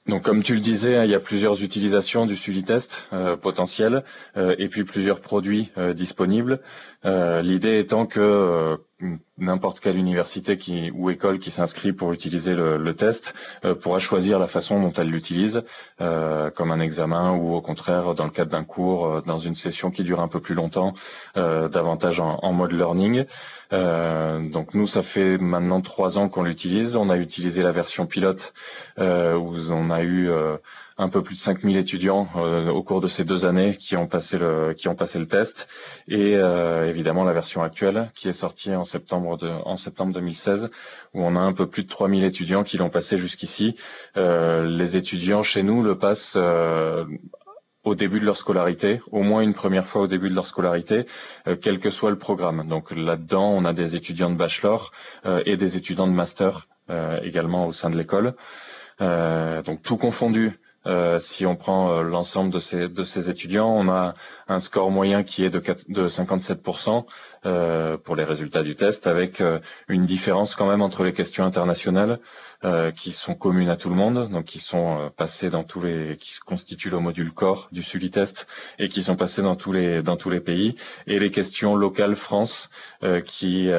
Donc, comme tu le disais, il y a plusieurs utilisations du Sully-test potentielles et puis plusieurs produits disponibles. L'idée étant que n'importe quelle université ou école qui s'inscrit pour utiliser le test pourra choisir la façon dont elle l'utilise, comme un examen ou au contraire dans le cadre d'un cours, dans une session qui dure un peu plus longtemps, davantage en mode learning. Donc nous, ça fait maintenant 3 ans qu'on l'utilise. On a utilisé la version pilote où on a eu un peu plus de 5000 étudiants au cours de ces 2 années qui ont passé le test, et évidemment la version actuelle qui est sortie en septembre 2016, où on a un peu plus de 3000 étudiants qui l'ont passé jusqu'ici. Les étudiants chez nous le passent au début de leur scolarité, au moins une première fois au début de leur scolarité, quel que soit le programme. Donc là-dedans, on a des étudiants de bachelor et des étudiants de master également au sein de l'école. Donc tout confondu, si on prend l'ensemble de ces étudiants, on a un score moyen qui est de 57% pour les résultats du test, avec une différence quand même entre les questions internationales qui sont communes à tout le monde, donc qui sont passées qui constituent le module core du Sulitest et qui sont passées dans tous les pays, et les questions locales France qui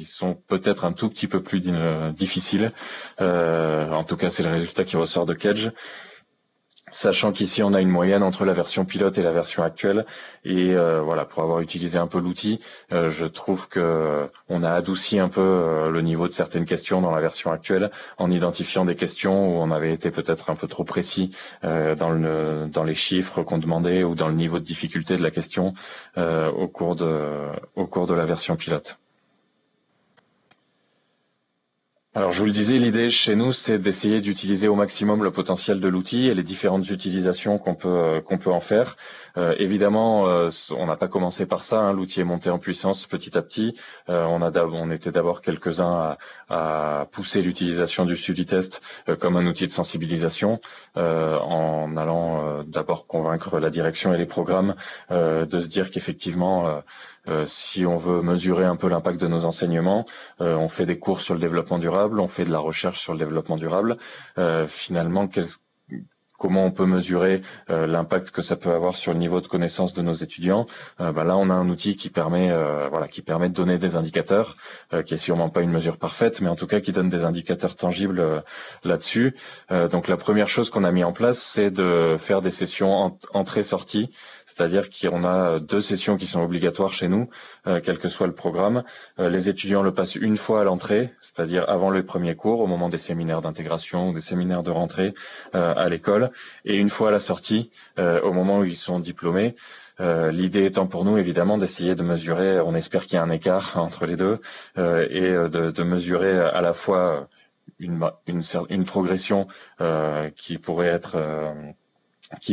sont peut-être un tout petit peu plus difficiles. En tout cas, c'est le résultat qui ressort de Kedge. Sachant qu'ici on a une moyenne entre la version pilote et la version actuelle, et pour avoir utilisé un peu l'outil, je trouve que on a adouci un peu le niveau de certaines questions dans la version actuelle en identifiant des questions où on avait été peut-être un peu trop précis dans les chiffres qu'on demandait ou dans le niveau de difficulté de la question au cours de la version pilote. Alors, je vous le disais, l'idée chez nous, c'est d'essayer d'utiliser au maximum le potentiel de l'outil et les différentes utilisations qu'on peut en faire. Évidemment, on n'a pas commencé par ça. L'outil est monté en puissance petit à petit. On était d'abord quelques-uns à pousser l'utilisation du Sulitest comme un outil de sensibilisation, en allant d'abord convaincre la direction et les programmes de se dire qu'effectivement, si on veut mesurer un peu l'impact de nos enseignements, on fait des cours sur le développement durable, on fait de la recherche sur le développement durable. Finalement, comment on peut mesurer l'impact que ça peut avoir sur le niveau de connaissance de nos étudiants? Là, on a un outil qui permet de donner des indicateurs, qui est sûrement pas une mesure parfaite, mais en tout cas qui donne des indicateurs tangibles là-dessus. Donc la première chose qu'on a mis en place, c'est de faire des sessions entrée-sortie, c'est-à-dire qu'on a 2 sessions qui sont obligatoires chez nous, quel que soit le programme. Les étudiants le passent une fois à l'entrée, c'est-à-dire avant le premier cours, au moment des séminaires d'intégration ou des séminaires de rentrée à l'école, et une fois à la sortie, au moment où ils sont diplômés. L'idée étant pour nous, évidemment, d'essayer de mesurer, on espère qu'il y a un écart entre les deux, et de mesurer à la fois une progression qui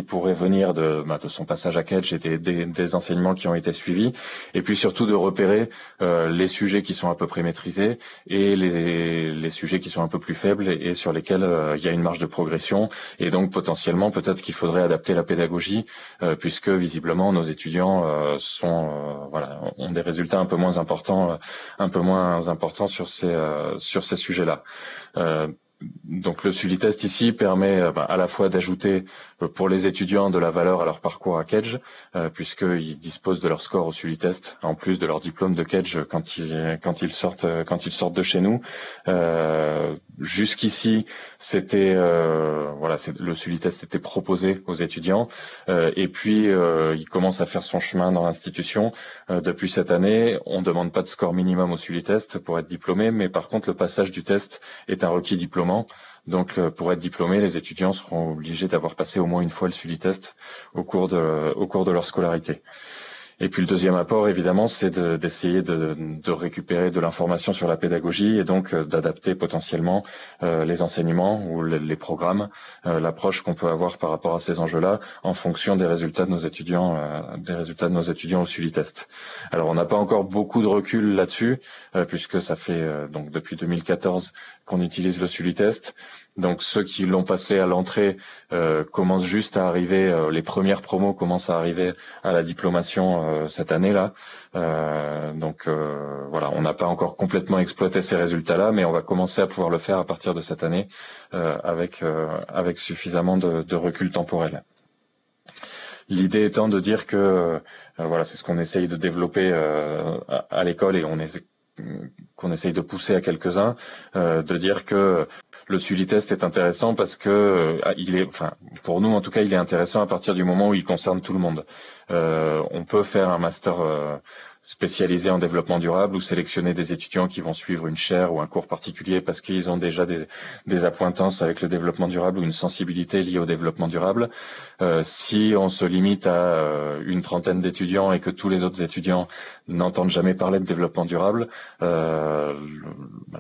pourrait venir de son passage à Kedge et des enseignements qui ont été suivis, et puis surtout de repérer les sujets qui sont à peu près maîtrisés et les sujets qui sont un peu plus faibles et sur lesquels il y a une marge de progression, et donc potentiellement peut-être qu'il faudrait adapter la pédagogie puisque visiblement nos étudiants ont des résultats un peu moins importants sur ces sujets-là. Donc le Sulitest ici permet à la fois d'ajouter pour les étudiants de la valeur à leur parcours à Kedge, puisqu'ils disposent de leur score au Sulitest, en plus de leur diplôme de Kedge quand ils sortent de chez nous. Jusqu'ici, le Sulitest était proposé aux étudiants, et puis il commence à faire son chemin dans l'institution. Depuis cette année, on ne demande pas de score minimum au Sulitest pour être diplômé, mais par contre le passage du test est un requis diplômant. Donc, pour être diplômé, les étudiants seront obligés d'avoir passé au moins une fois le Sulitest au cours de leur scolarité. Et puis le deuxième apport, évidemment, c'est d'essayer de récupérer de l'information sur la pédagogie et donc d'adapter potentiellement les enseignements ou les programmes, l'approche qu'on peut avoir par rapport à ces enjeux-là en fonction des résultats de nos étudiants, au Sulitest. Alors, on n'a pas encore beaucoup de recul là-dessus, puisque ça fait donc depuis 2014 qu'on utilise le Sulitest. Donc ceux qui l'ont passé à l'entrée commencent juste à arriver, les premières promos commencent à arriver à la diplomation cette année-là. On n'a pas encore complètement exploité ces résultats-là, mais on va commencer à pouvoir le faire à partir de cette année avec suffisamment de recul temporel. L'idée étant de dire que c'est ce qu'on essaye de développer à l'école et qu'on essaye de pousser à quelques-uns, de dire que le Sulitest est intéressant parce que pour nous en tout cas, il est intéressant à partir du moment où il concerne tout le monde. On peut faire un master spécialisés en développement durable ou sélectionner des étudiants qui vont suivre une chaire ou un cours particulier parce qu'ils ont déjà des appointances avec le développement durable ou une sensibilité liée au développement durable. Si on se limite à une trentaine d'étudiants et que tous les autres étudiants n'entendent jamais parler de développement durable,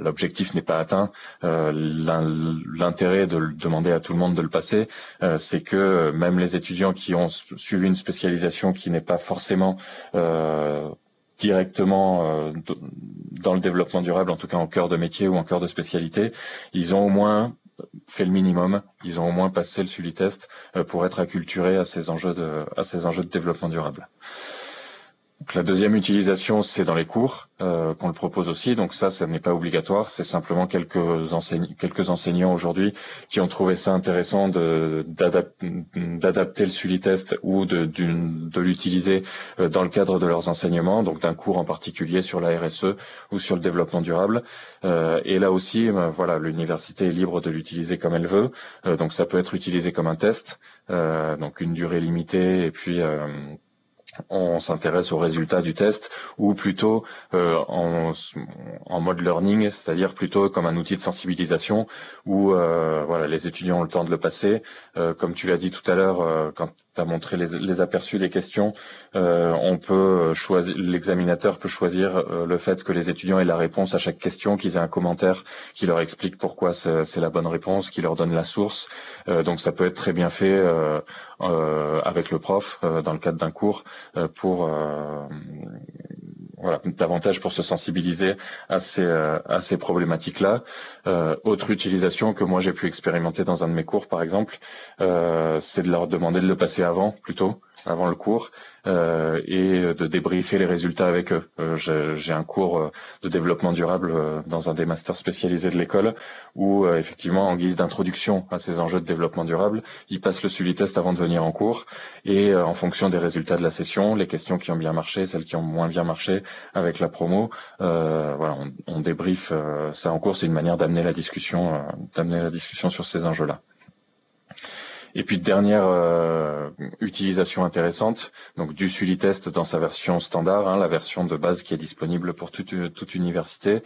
l'objectif n'est pas atteint. L'intérêt de demander à tout le monde de le passer, c'est que même les étudiants qui ont suivi une spécialisation qui n'est pas forcément directement dans le développement durable, en tout cas en cœur de métier ou en cœur de spécialité, ils ont au moins fait le minimum, ils ont au moins passé le Sulitest pour être acculturés à ces enjeux de développement durable. La deuxième utilisation, c'est dans les cours qu'on le propose aussi. Donc ça n'est pas obligatoire. C'est simplement quelques enseignants aujourd'hui qui ont trouvé ça intéressant d'adapter le Sulitest ou de l'utiliser dans le cadre de leurs enseignements, donc d'un cours en particulier sur la RSE ou sur le développement durable. Et là aussi, voilà, l'université est libre de l'utiliser comme elle veut. Donc ça peut être utilisé comme un test, donc une durée limitée, et puis on s'intéresse aux résultats du test, ou plutôt en mode learning, c'est-à-dire plutôt comme un outil de sensibilisation où voilà, les étudiants ont le temps de le passer. Comme tu l'as dit tout à l'heure, quand tu as montré les aperçus des questions, on peut choisir, l'examinateur peut choisir le fait que les étudiants aient la réponse à chaque question, qu'ils aient un commentaire qui leur explique pourquoi c'est la bonne réponse, qui leur donne la source. Donc ça peut être très bien fait avec le prof dans le cadre d'un cours pour voilà, davantage pour se sensibiliser à ces problématiques-là. Autre utilisation que moi j'ai pu expérimenter dans un de mes cours, par exemple, c'est de leur demander de le passer avant le cours, et de débriefer les résultats avec eux. J'ai un cours de développement durable dans un des masters spécialisés de l'école où effectivement, en guise d'introduction à ces enjeux de développement durable, ils passent le Sulitest avant de venir en cours, et en fonction des résultats de la session, les questions qui ont bien marché, celles qui ont moins bien marché avec la promo, voilà, on débriefe ça en cours. C'est une manière d'amener la discussion sur ces enjeux-là. Et puis dernière utilisation intéressante, donc du Sulitest dans sa version standard, la version de base qui est disponible pour toute université.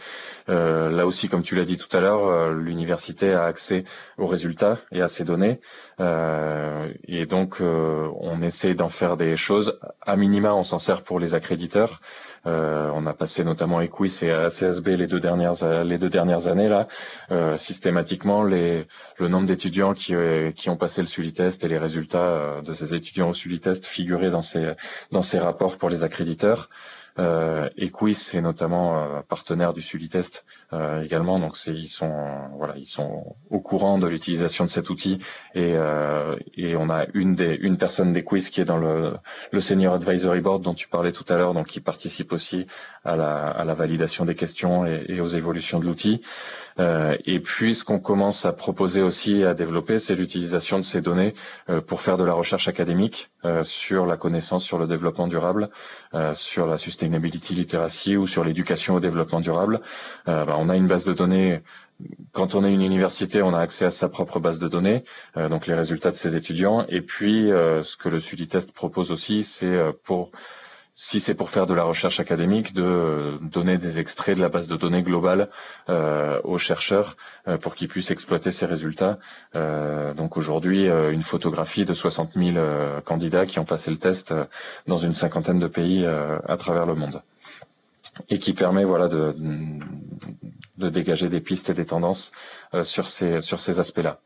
Là aussi, comme tu l'as dit tout à l'heure, l'université a accès aux résultats et à ces données, et donc on essaie d'en faire des choses. À minima, on s'en sert pour les accréditeurs. On a passé notamment EQUIS et ACSB les deux dernières années là. Systématiquement, le nombre d'étudiants qui ont passé le Sulitest et les résultats de ces étudiants au Sulitest figuraient dans ces rapports pour les accréditeurs. EQUIS est notamment partenaire du Sulitest également, donc ils sont au courant de l'utilisation de cet outil, et on a une personne d'EQUIS qui est dans le Senior Advisory Board dont tu parlais tout à l'heure, donc qui participe aussi à la validation des questions et aux évolutions de l'outil. Et puis ce qu'on commence à proposer aussi et à développer, c'est l'utilisation de ces données pour faire de la recherche académique sur la connaissance, sur le développement durable, sur la sustainability literacy ou sur l'éducation au développement durable. On a une base de données. Quand on est une université, on a accès à sa propre base de données, donc les résultats de ses étudiants. Et puis ce que le Sulitest propose aussi, c'est si c'est pour faire de la recherche académique, de donner des extraits de la base de données globale aux chercheurs pour qu'ils puissent exploiter ces résultats. Donc aujourd'hui, une photographie de 60 000 candidats qui ont passé le test dans une 50aine de pays à travers le monde, et qui permet voilà de dégager des pistes et des tendances sur ces aspects-là.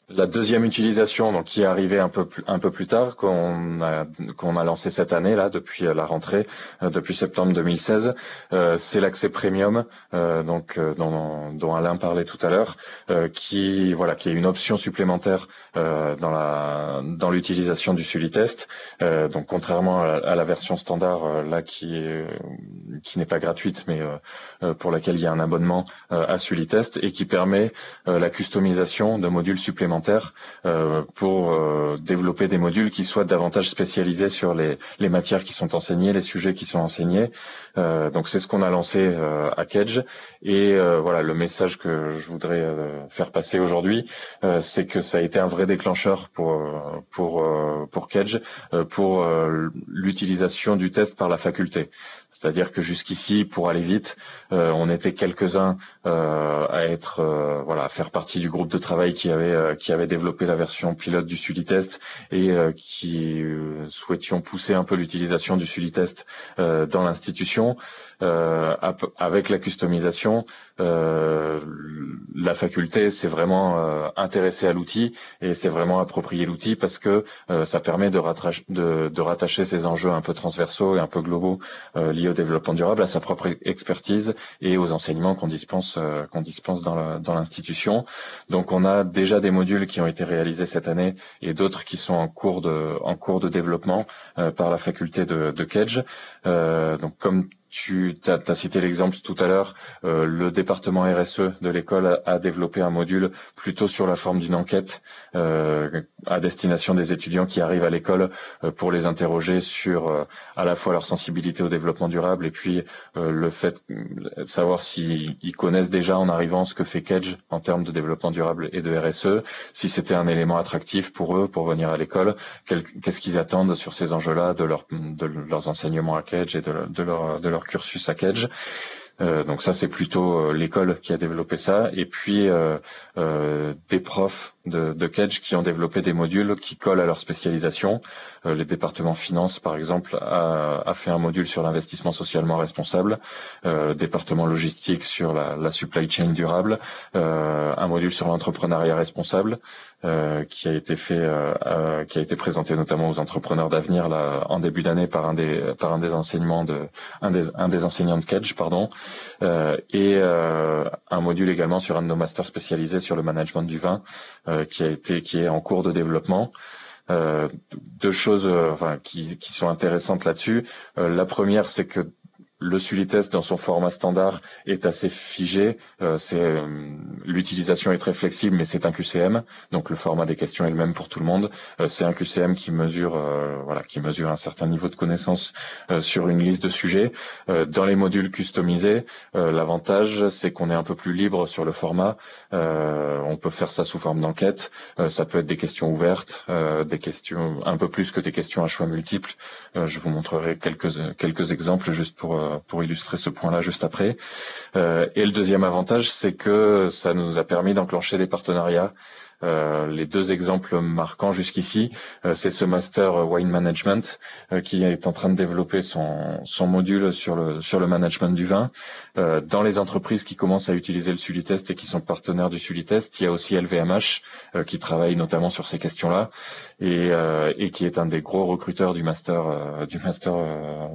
La deuxième utilisation, donc qui est arrivée un peu plus tard, qu'on a lancé cette année là depuis la rentrée, depuis septembre 2016, c'est l'accès premium, dont Alain parlait tout à l'heure, qui est une option supplémentaire dans l'utilisation du Sulitest. Donc contrairement à la version standard là qui n'est pas gratuite, mais pour laquelle il y a un abonnement à Sulitest, et qui permet la customisation de modules supplémentaires pour développer des modules qui soient davantage spécialisés sur les matières qui sont enseignées, les sujets qui sont enseignés. Donc c'est ce qu'on a lancé à Kedge, et voilà, le message que je voudrais faire passer aujourd'hui, c'est que ça a été un vrai déclencheur pour Kedge, pour l'utilisation du test par la faculté. C'est-à-dire que jusqu'ici, pour aller vite, on était quelques-uns à faire partie du groupe de travail qui avait développé la version pilote du Sulitest, et qui souhaitions pousser un peu l'utilisation du Sulitest dans l'institution. Avec la customisation, la faculté s'est vraiment intéressée à l'outil et s'est vraiment approprié l'outil, parce que ça permet de rattacher ces enjeux un peu transversaux et un peu globaux liés liées au développement durable, à sa propre expertise et aux enseignements qu'on dispense dans l'institution. Donc on a déjà des modules qui ont été réalisés cette année et d'autres qui sont en cours de développement par la faculté de Kedge. Donc comme tu as cité l'exemple tout à l'heure, le département RSE de l'école a développé un module plutôt sur la forme d'une enquête à destination des étudiants qui arrivent à l'école pour les interroger sur à la fois leur sensibilité au développement durable et puis le fait de savoir s'ils connaissent déjà en arrivant ce que fait Kedge en termes de développement durable et de RSE, si c'était un élément attractif pour eux pour venir à l'école, qu'est-ce qu'ils attendent sur ces enjeux-là de leurs enseignements à Kedge et de leur cursus à Kedge. Donc ça, c'est plutôt l'école qui a développé ça. Et puis, des profs de Kedge qui ont développé des modules qui collent à leur spécialisation. Les départements finance, par exemple, a fait un module sur l'investissement socialement responsable. Le département logistique sur la supply chain durable. Un module sur l'entrepreneuriat responsable. Qui a été présenté notamment aux entrepreneurs d'avenir là en début d'année par un des enseignants de Kedge, pardon, et un module également sur un de nos masters spécialisés sur le management du vin qui est en cours de développement. Deux choses qui sont intéressantes là-dessus. La première, c'est que le Sulitest dans son format standard est assez figé. L'utilisation est très flexible, mais c'est un QCM, donc le format des questions est le même pour tout le monde. C'est un QCM qui mesure un certain niveau de connaissance sur une liste de sujets. Dans les modules customisés, l'avantage c'est qu'on est un peu plus libre sur le format. On peut faire ça sous forme d'enquête. Ça peut être des questions ouvertes, des questions un peu plus que des questions à choix multiples. Je vous montrerai quelques exemples juste pour illustrer ce point-là juste après. Et le deuxième avantage, c'est que ça nous a permis d'enclencher des partenariats. Les deux exemples marquants jusqu'ici, c'est ce master Wine Management qui est en train de développer son module sur le management du vin. Dans les entreprises qui commencent à utiliser le Sulitest et qui sont partenaires du Sulitest, il y a aussi LVMH qui travaille notamment sur ces questions-là et qui est un des gros recruteurs du master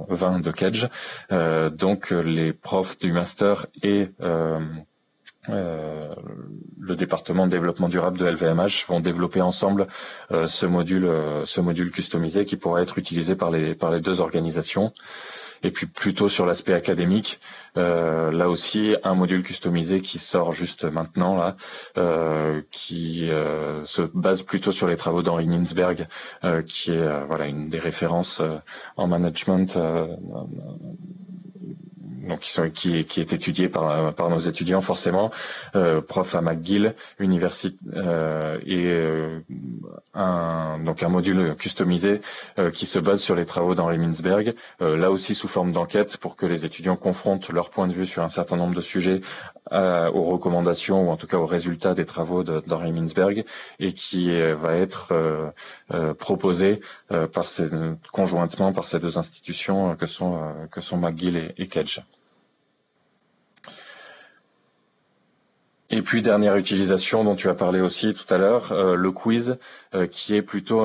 vin de Kedge. Donc les profs du master et le département de développement durable de LVMH vont développer ensemble ce module customisé qui pourra être utilisé par les deux organisations. Et puis plutôt sur l'aspect académique, là aussi un module customisé qui sort juste maintenant là, qui se base plutôt sur les travaux d'Henri Mintzberg, qui est une des références en management. Donc qui est étudié par nos étudiants forcément, prof à McGill University, un module customisé qui se base sur les travaux d'Henri Mintzberg, là aussi sous forme d'enquête pour que les étudiants confrontent leur point de vue sur un certain nombre de sujets aux recommandations ou en tout cas aux résultats des travaux d'Henri Mintzberg et qui va être proposé conjointement par ces deux institutions que sont McGill et Kedge. Et puis dernière utilisation dont tu as parlé aussi tout à l'heure, le quiz, qui est plutôt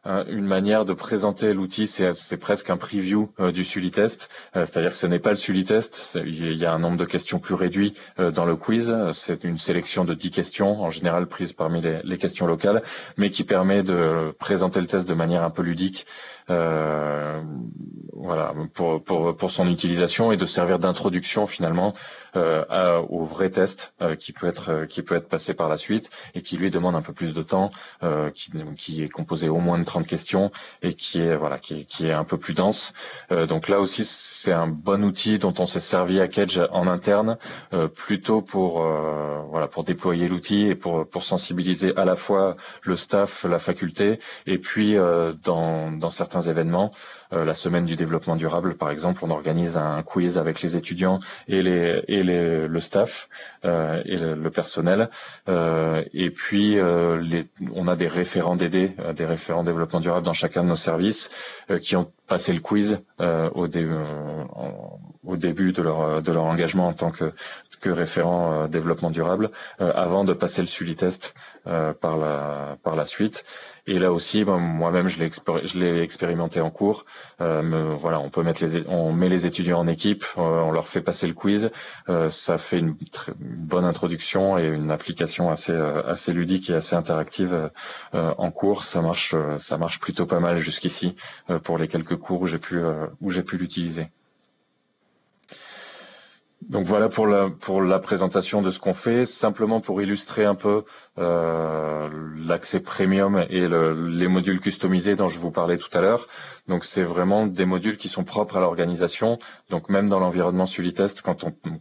une manière de présenter l'outil, c'est presque un preview du Sulitest, c'est-à-dire que ce n'est pas le Sulitest, il y a un nombre de questions plus réduit dans le quiz, c'est une sélection de 10 questions, en général prises parmi les questions locales, mais qui permet de présenter le test de manière un peu ludique, pour son utilisation et de servir d'introduction finalement au vrai test qui peut être passé par la suite et qui lui demande un peu plus de temps, qui est composé au moins de 30 questions et qui est un peu plus dense. Donc là aussi c'est un bon outil dont on s'est servi à Kedge en interne, plutôt pour déployer l'outil et pour sensibiliser à la fois le staff, la faculté et puis dans certains événements. La semaine du développement durable, par exemple, on organise un quiz avec les étudiants et le staff et le personnel. Et puis, on a des référents DD, des référents développement durable dans chacun de nos services qui ont passer le quiz au début de leur engagement en tant que référent développement durable, avant de passer le Sulitest par la suite. Et là aussi, moi-même, je l'ai expérimenté en cours. Voilà, on met les étudiants en équipe, on leur fait passer le quiz. Ça fait une bonne introduction et une application assez ludique et assez interactive en cours. Ça marche plutôt pas mal jusqu'ici pour les quelques cours où j'ai pu l'utiliser. Donc voilà pour la présentation de ce qu'on fait. Simplement pour illustrer un peu l'accès premium et les modules customisés dont je vous parlais tout à l'heure. Donc c'est vraiment des modules qui sont propres à l'organisation. Donc même dans l'environnement Sulitest,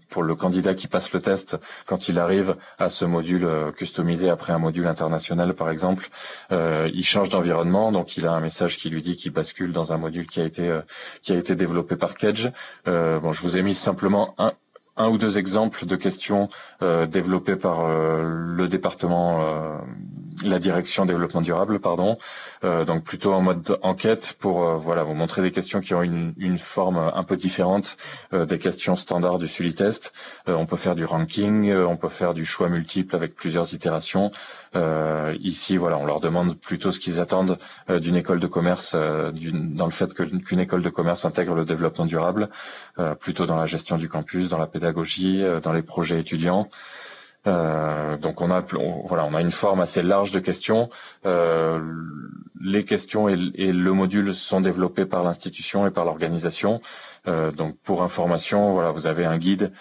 pour le candidat qui passe le test, quand il arrive à ce module customisé après un module international par exemple, il change d'environnement. Donc il a un message qui lui dit qu'il bascule dans un module qui a été développé par Kedge. Je vous ai mis simplement un ou deux exemples de questions développées par le département, la direction développement durable, pardon. Donc plutôt en mode enquête pour vous montrer des questions qui ont une forme un peu différente des questions standards du Sulitest. On peut faire du ranking, on peut faire du choix multiple avec plusieurs itérations. Ici, on leur demande plutôt ce qu'ils attendent d'une école de commerce, dans le fait qu'une école de commerce intègre le développement durable, plutôt dans la gestion du campus, dans la pédagogie, dans les projets étudiants. Donc on a une forme assez large de questions. Les questions et le module sont développés par l'institution et par l'organisation. Donc pour information, vous avez un guide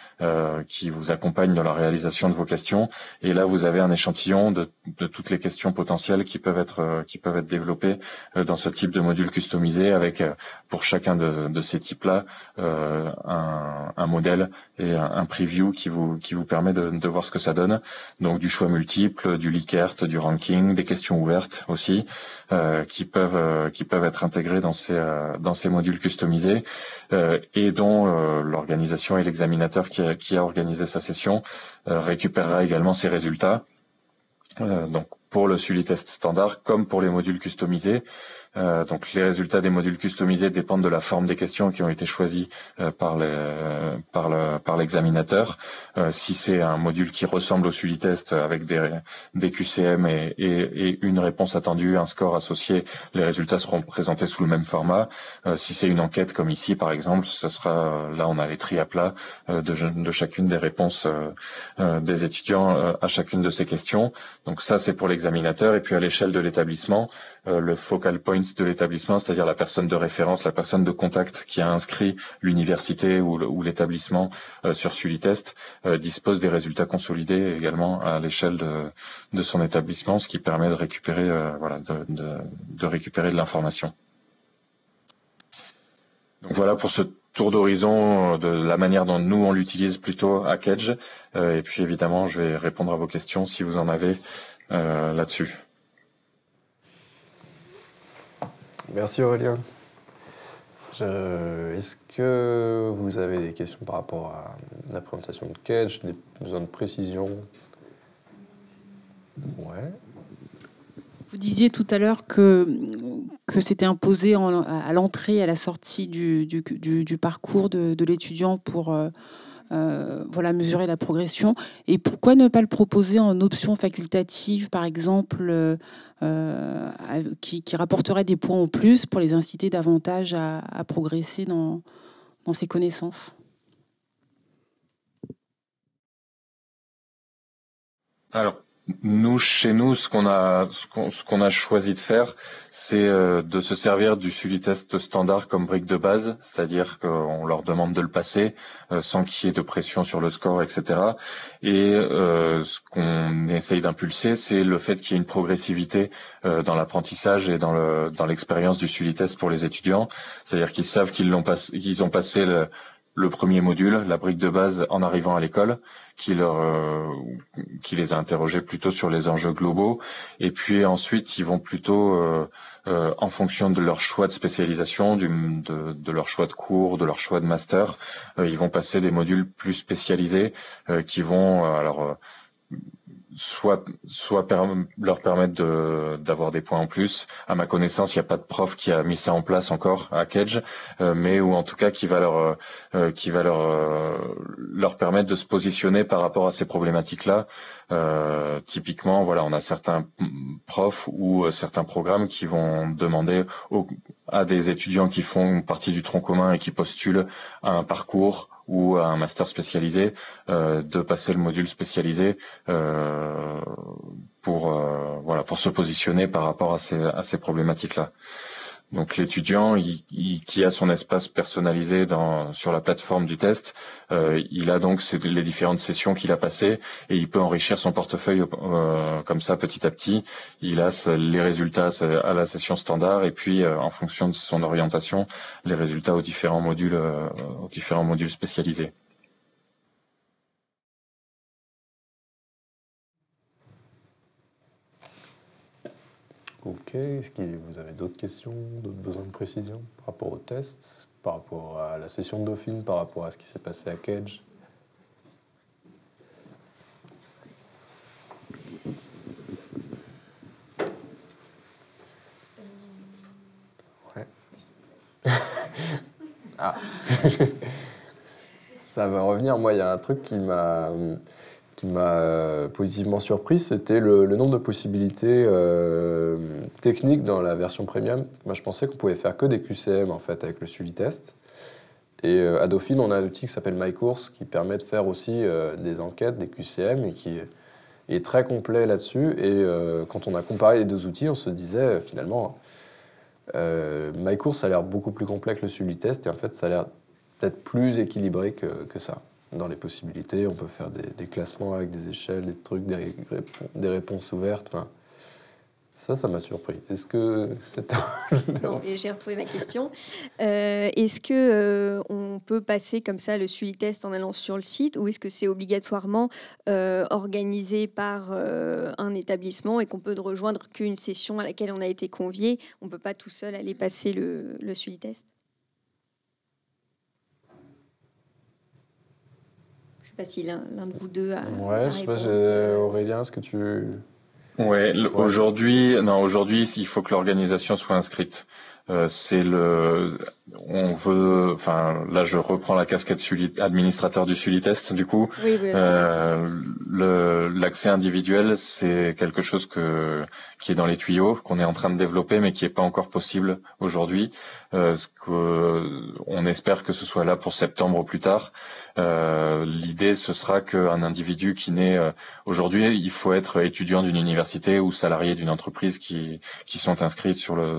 qui vous accompagne dans la réalisation de vos questions. Et là, vous avez un échantillon de toutes les questions potentielles qui peuvent être développées dans ce type de module customisé, avec pour chacun de ces types-là un modèle et un preview qui vous permet de voir ce que ça donne. Donc du choix multiple, du Likert, du ranking, des questions ouvertes aussi, qui peuvent être intégrées dans ces modules customisés. Et dont l'organisation et l'examinateur qui a organisé sa session récupérera également ses résultats. Donc pour le Sulitest standard comme pour les modules customisés. Donc les résultats des modules customisés dépendent de la forme des questions qui ont été choisies par l'examinateur. Si c'est un module qui ressemble au Sulitest avec des QCM et une réponse attendue, un score associé, les résultats seront présentés sous le même format. Si c'est une enquête comme ici par exemple, ce sera là on a les tri à plat de chacune des réponses des étudiants à chacune de ces questions. Donc ça c'est pour l'examinateur, et puis à l'échelle de l'établissement, le focal point de l'établissement, c'est-à-dire la personne de référence, la personne de contact qui a inscrit l'université ou l'établissement sur Sulitest, dispose des résultats consolidés également à l'échelle de son établissement, ce qui permet de récupérer de récupérer de l'information. Donc voilà pour ce tour d'horizon de la manière dont nous on l'utilise plutôt à Kedge, et puis évidemment je vais répondre à vos questions si vous en avez là-dessus. Merci Aurélien. Est-ce que vous avez des questions par rapport à la présentation de Kedge, des besoins de précision? Ouais. Vous disiez tout à l'heure que c'était imposé à l'entrée et à la sortie du parcours de l'étudiant pour mesurer la progression. Et pourquoi ne pas le proposer en option facultative, par exemple, qui rapporterait des points en plus pour les inciter davantage à progresser dans ses connaissances? Alors, chez nous, ce qu'on a choisi de faire, c'est de se servir du Sulitest standard comme brique de base, c'est-à-dire qu'on leur demande de le passer sans qu'il y ait de pression sur le score, etc. Et ce qu'on essaye d'impulser, c'est le fait qu'il y ait une progressivité dans l'apprentissage et dans l'expérience du Sulitest pour les étudiants, c'est-à-dire qu'ils savent qu'ils ont passé le premier module, la brique de base, en arrivant à l'école, qui les a interrogés plutôt sur les enjeux globaux. Et puis ensuite, ils vont plutôt, en fonction de leur choix de spécialisation, de leur choix de cours, de leur choix de master, ils vont passer des modules plus spécialisés qui vont soit leur permettre d'avoir des points en plus. À ma connaissance, il n'y a pas de prof qui a mis ça en place encore à Kedge, mais ou en tout cas qui va leur permettre de se positionner par rapport à ces problématiques-là. Typiquement, voilà, on a certains profs ou certains programmes qui vont demander à des étudiants qui font partie du tronc commun et qui postulent à un parcours ou à un master spécialisé, de passer le module spécialisé pour se positionner par rapport à ces problématiques-là. Donc l'étudiant qui a son espace personnalisé sur la plateforme du test, il a donc les différentes sessions qu'il a passées et il peut enrichir son portefeuille comme ça petit à petit. Il a les résultats à la session standard et puis en fonction de son orientation, les résultats aux différents modules spécialisés. Ok, est-ce que vous avez d'autres questions, d'autres besoins de précision par rapport au test, par rapport à la session de Dauphine, par rapport à ce qui s'est passé à Kedge? Ouais. Ah. Ça va revenir. Moi, il y a un truc qui m'a positivement surpris, c'était le nombre de possibilités techniques dans la version premium. Moi, je pensais qu'on pouvait faire que des QCM en fait avec le SuliTest. Et à Dauphine, on a un outil qui s'appelle MyCourse qui permet de faire aussi des enquêtes, des QCM et qui est très complet là-dessus. Et quand on a comparé les deux outils, on se disait finalement, MyCourse a l'air beaucoup plus complet que le SuliTest et en fait, ça a l'air peut-être plus équilibré que ça. Dans les possibilités, on peut faire des classements avec des échelles, des trucs, des réponses ouvertes. Enfin, ça m'a surpris. Est-ce que c'est Non, et j'ai retrouvé ma question. Est-ce que on peut passer comme ça le SuliTest en allant sur le site, ou est-ce que c'est obligatoirement organisé par un établissement et qu'on peut ne rejoindre qu'une session à laquelle on a été convié? On ne peut pas tout seul aller passer le SuliTest? Je ne sais pas si l'un de vous deux a Ouais, je sais pas, Aurélien, est-ce que tu... Ouais, aujourd'hui, il faut que l'organisation soit inscrite. Là, je reprends la casquette administrateur du SuliTest, du coup. Oui, l'accès individuel, c'est quelque chose qui est dans les tuyaux, qu'on est en train de développer, mais qui n'est pas encore possible aujourd'hui. On espère que ce soit là pour septembre ou plus tard. L'idée, ce sera qu'un individu qui naît aujourd'hui, il faut être étudiant d'une université ou salarié d'une entreprise qui sont inscrits sur la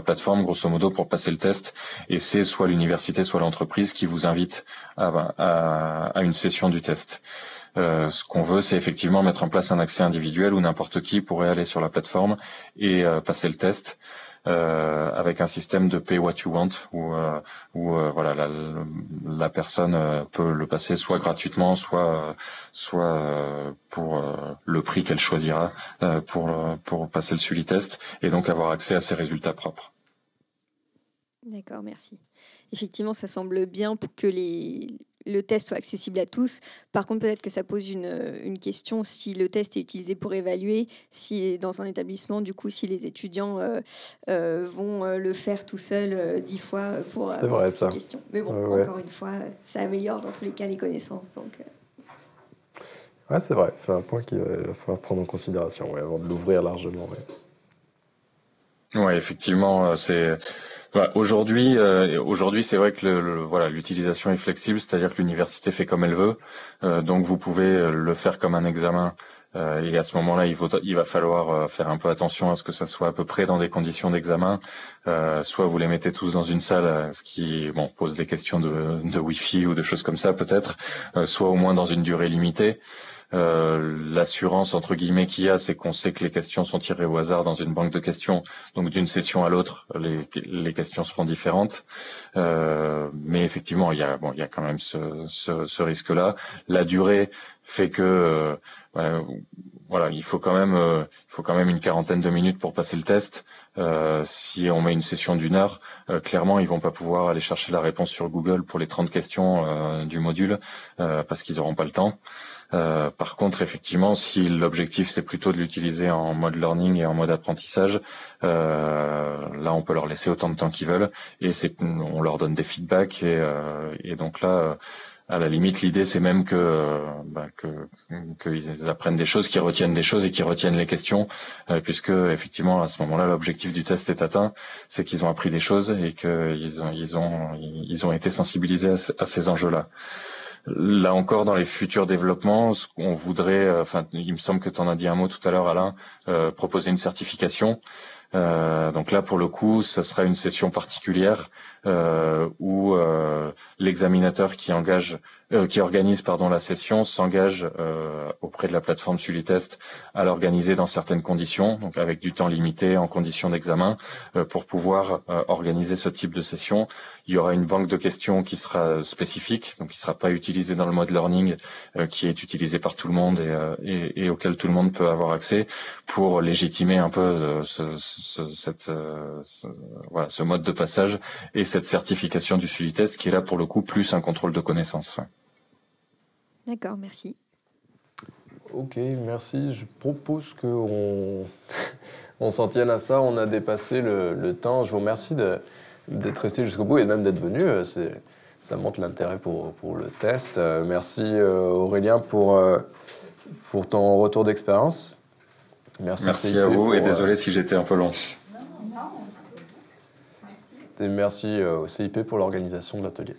plateforme, grosso modo, pour passer le test. Et c'est soit l'université, soit l'entreprise qui vous invite à une session du test. Ce qu'on veut, c'est effectivement mettre en place un accès individuel où n'importe qui pourrait aller sur la plateforme et passer le test. Avec un système de pay what you want où la personne peut le passer soit gratuitement, soit pour le prix qu'elle choisira pour passer le SuliTest et donc avoir accès à ses résultats propres. D'accord, merci. Effectivement, ça semble bien pour que le test soit accessible à tous. Par contre, peut-être que ça pose une question si le test est utilisé pour évaluer, si dans un établissement, du coup, si les étudiants vont le faire tout seuls 10 fois pour avoir toutes les questions. Mais bon, encore une fois, ça améliore dans tous les cas les connaissances. Donc, Ouais, c'est vrai. C'est un point qu'il va falloir prendre en considération avant de l'ouvrir largement. Ouais, effectivement, c'est... Aujourd'hui, c'est vrai que l'utilisation est flexible, c'est-à-dire que l'université fait comme elle veut. Donc, vous pouvez le faire comme un examen. Et à ce moment-là, il va falloir faire un peu attention à ce que ça soit à peu près dans des conditions d'examen. Soit vous les mettez tous dans une salle, ce qui pose des questions de Wi-Fi ou de choses comme ça peut-être. Soit au moins dans une durée limitée. L'assurance entre guillemets qu'il y a, c'est qu'on sait que les questions sont tirées au hasard dans une banque de questions, donc d'une session à l'autre, les questions seront différentes. Mais effectivement, il y a quand même ce risque-là. La durée, fait que voilà, il faut quand même une quarantaine de minutes pour passer le test. Si on met une session d'1 heure, clairement, ils vont pas pouvoir aller chercher la réponse sur Google pour les 30 questions du module parce qu'ils n'auront pas le temps. Par contre, effectivement, si l'objectif c'est plutôt de l'utiliser en mode learning et en mode apprentissage, là on peut leur laisser autant de temps qu'ils veulent et on leur donne des feedbacks et donc là, à la limite, l'idée c'est même qu'ils apprennent des choses, qu'ils retiennent des choses et qu'ils retiennent les questions, puisque effectivement à ce moment-là l'objectif du test est atteint, c'est qu'ils ont appris des choses et qu'ils ont été sensibilisés à ces enjeux-là. Là encore, dans les futurs développements, on voudrait, il me semble que tu en as dit un mot tout à l'heure, Alain, proposer une certification. Donc là, pour le coup, ça sera une session particulière où l'examinateur qui organise la session s'engage auprès de la plateforme Sulitest à l'organiser dans certaines conditions, donc avec du temps limité en conditions d'examen, pour pouvoir organiser ce type de session. Il y aura une banque de questions qui sera spécifique, donc qui ne sera pas utilisée dans le mode learning, qui est utilisée par tout le monde et auquel tout le monde peut avoir accès pour légitimer un peu ce mode de passage et cette certification du Sulitest qui est là pour le coup plus un contrôle de connaissances. D'accord, merci. Ok, merci. Je propose qu'on on s'en tienne à ça. On a dépassé le temps. Je vous remercie d'être resté jusqu'au bout et même d'être venu. Ça montre l'intérêt pour le test. Merci Aurélien pour ton retour d'expérience. Merci à vous et désolé si j'étais un peu long. Et merci au CIP pour l'organisation de l'atelier.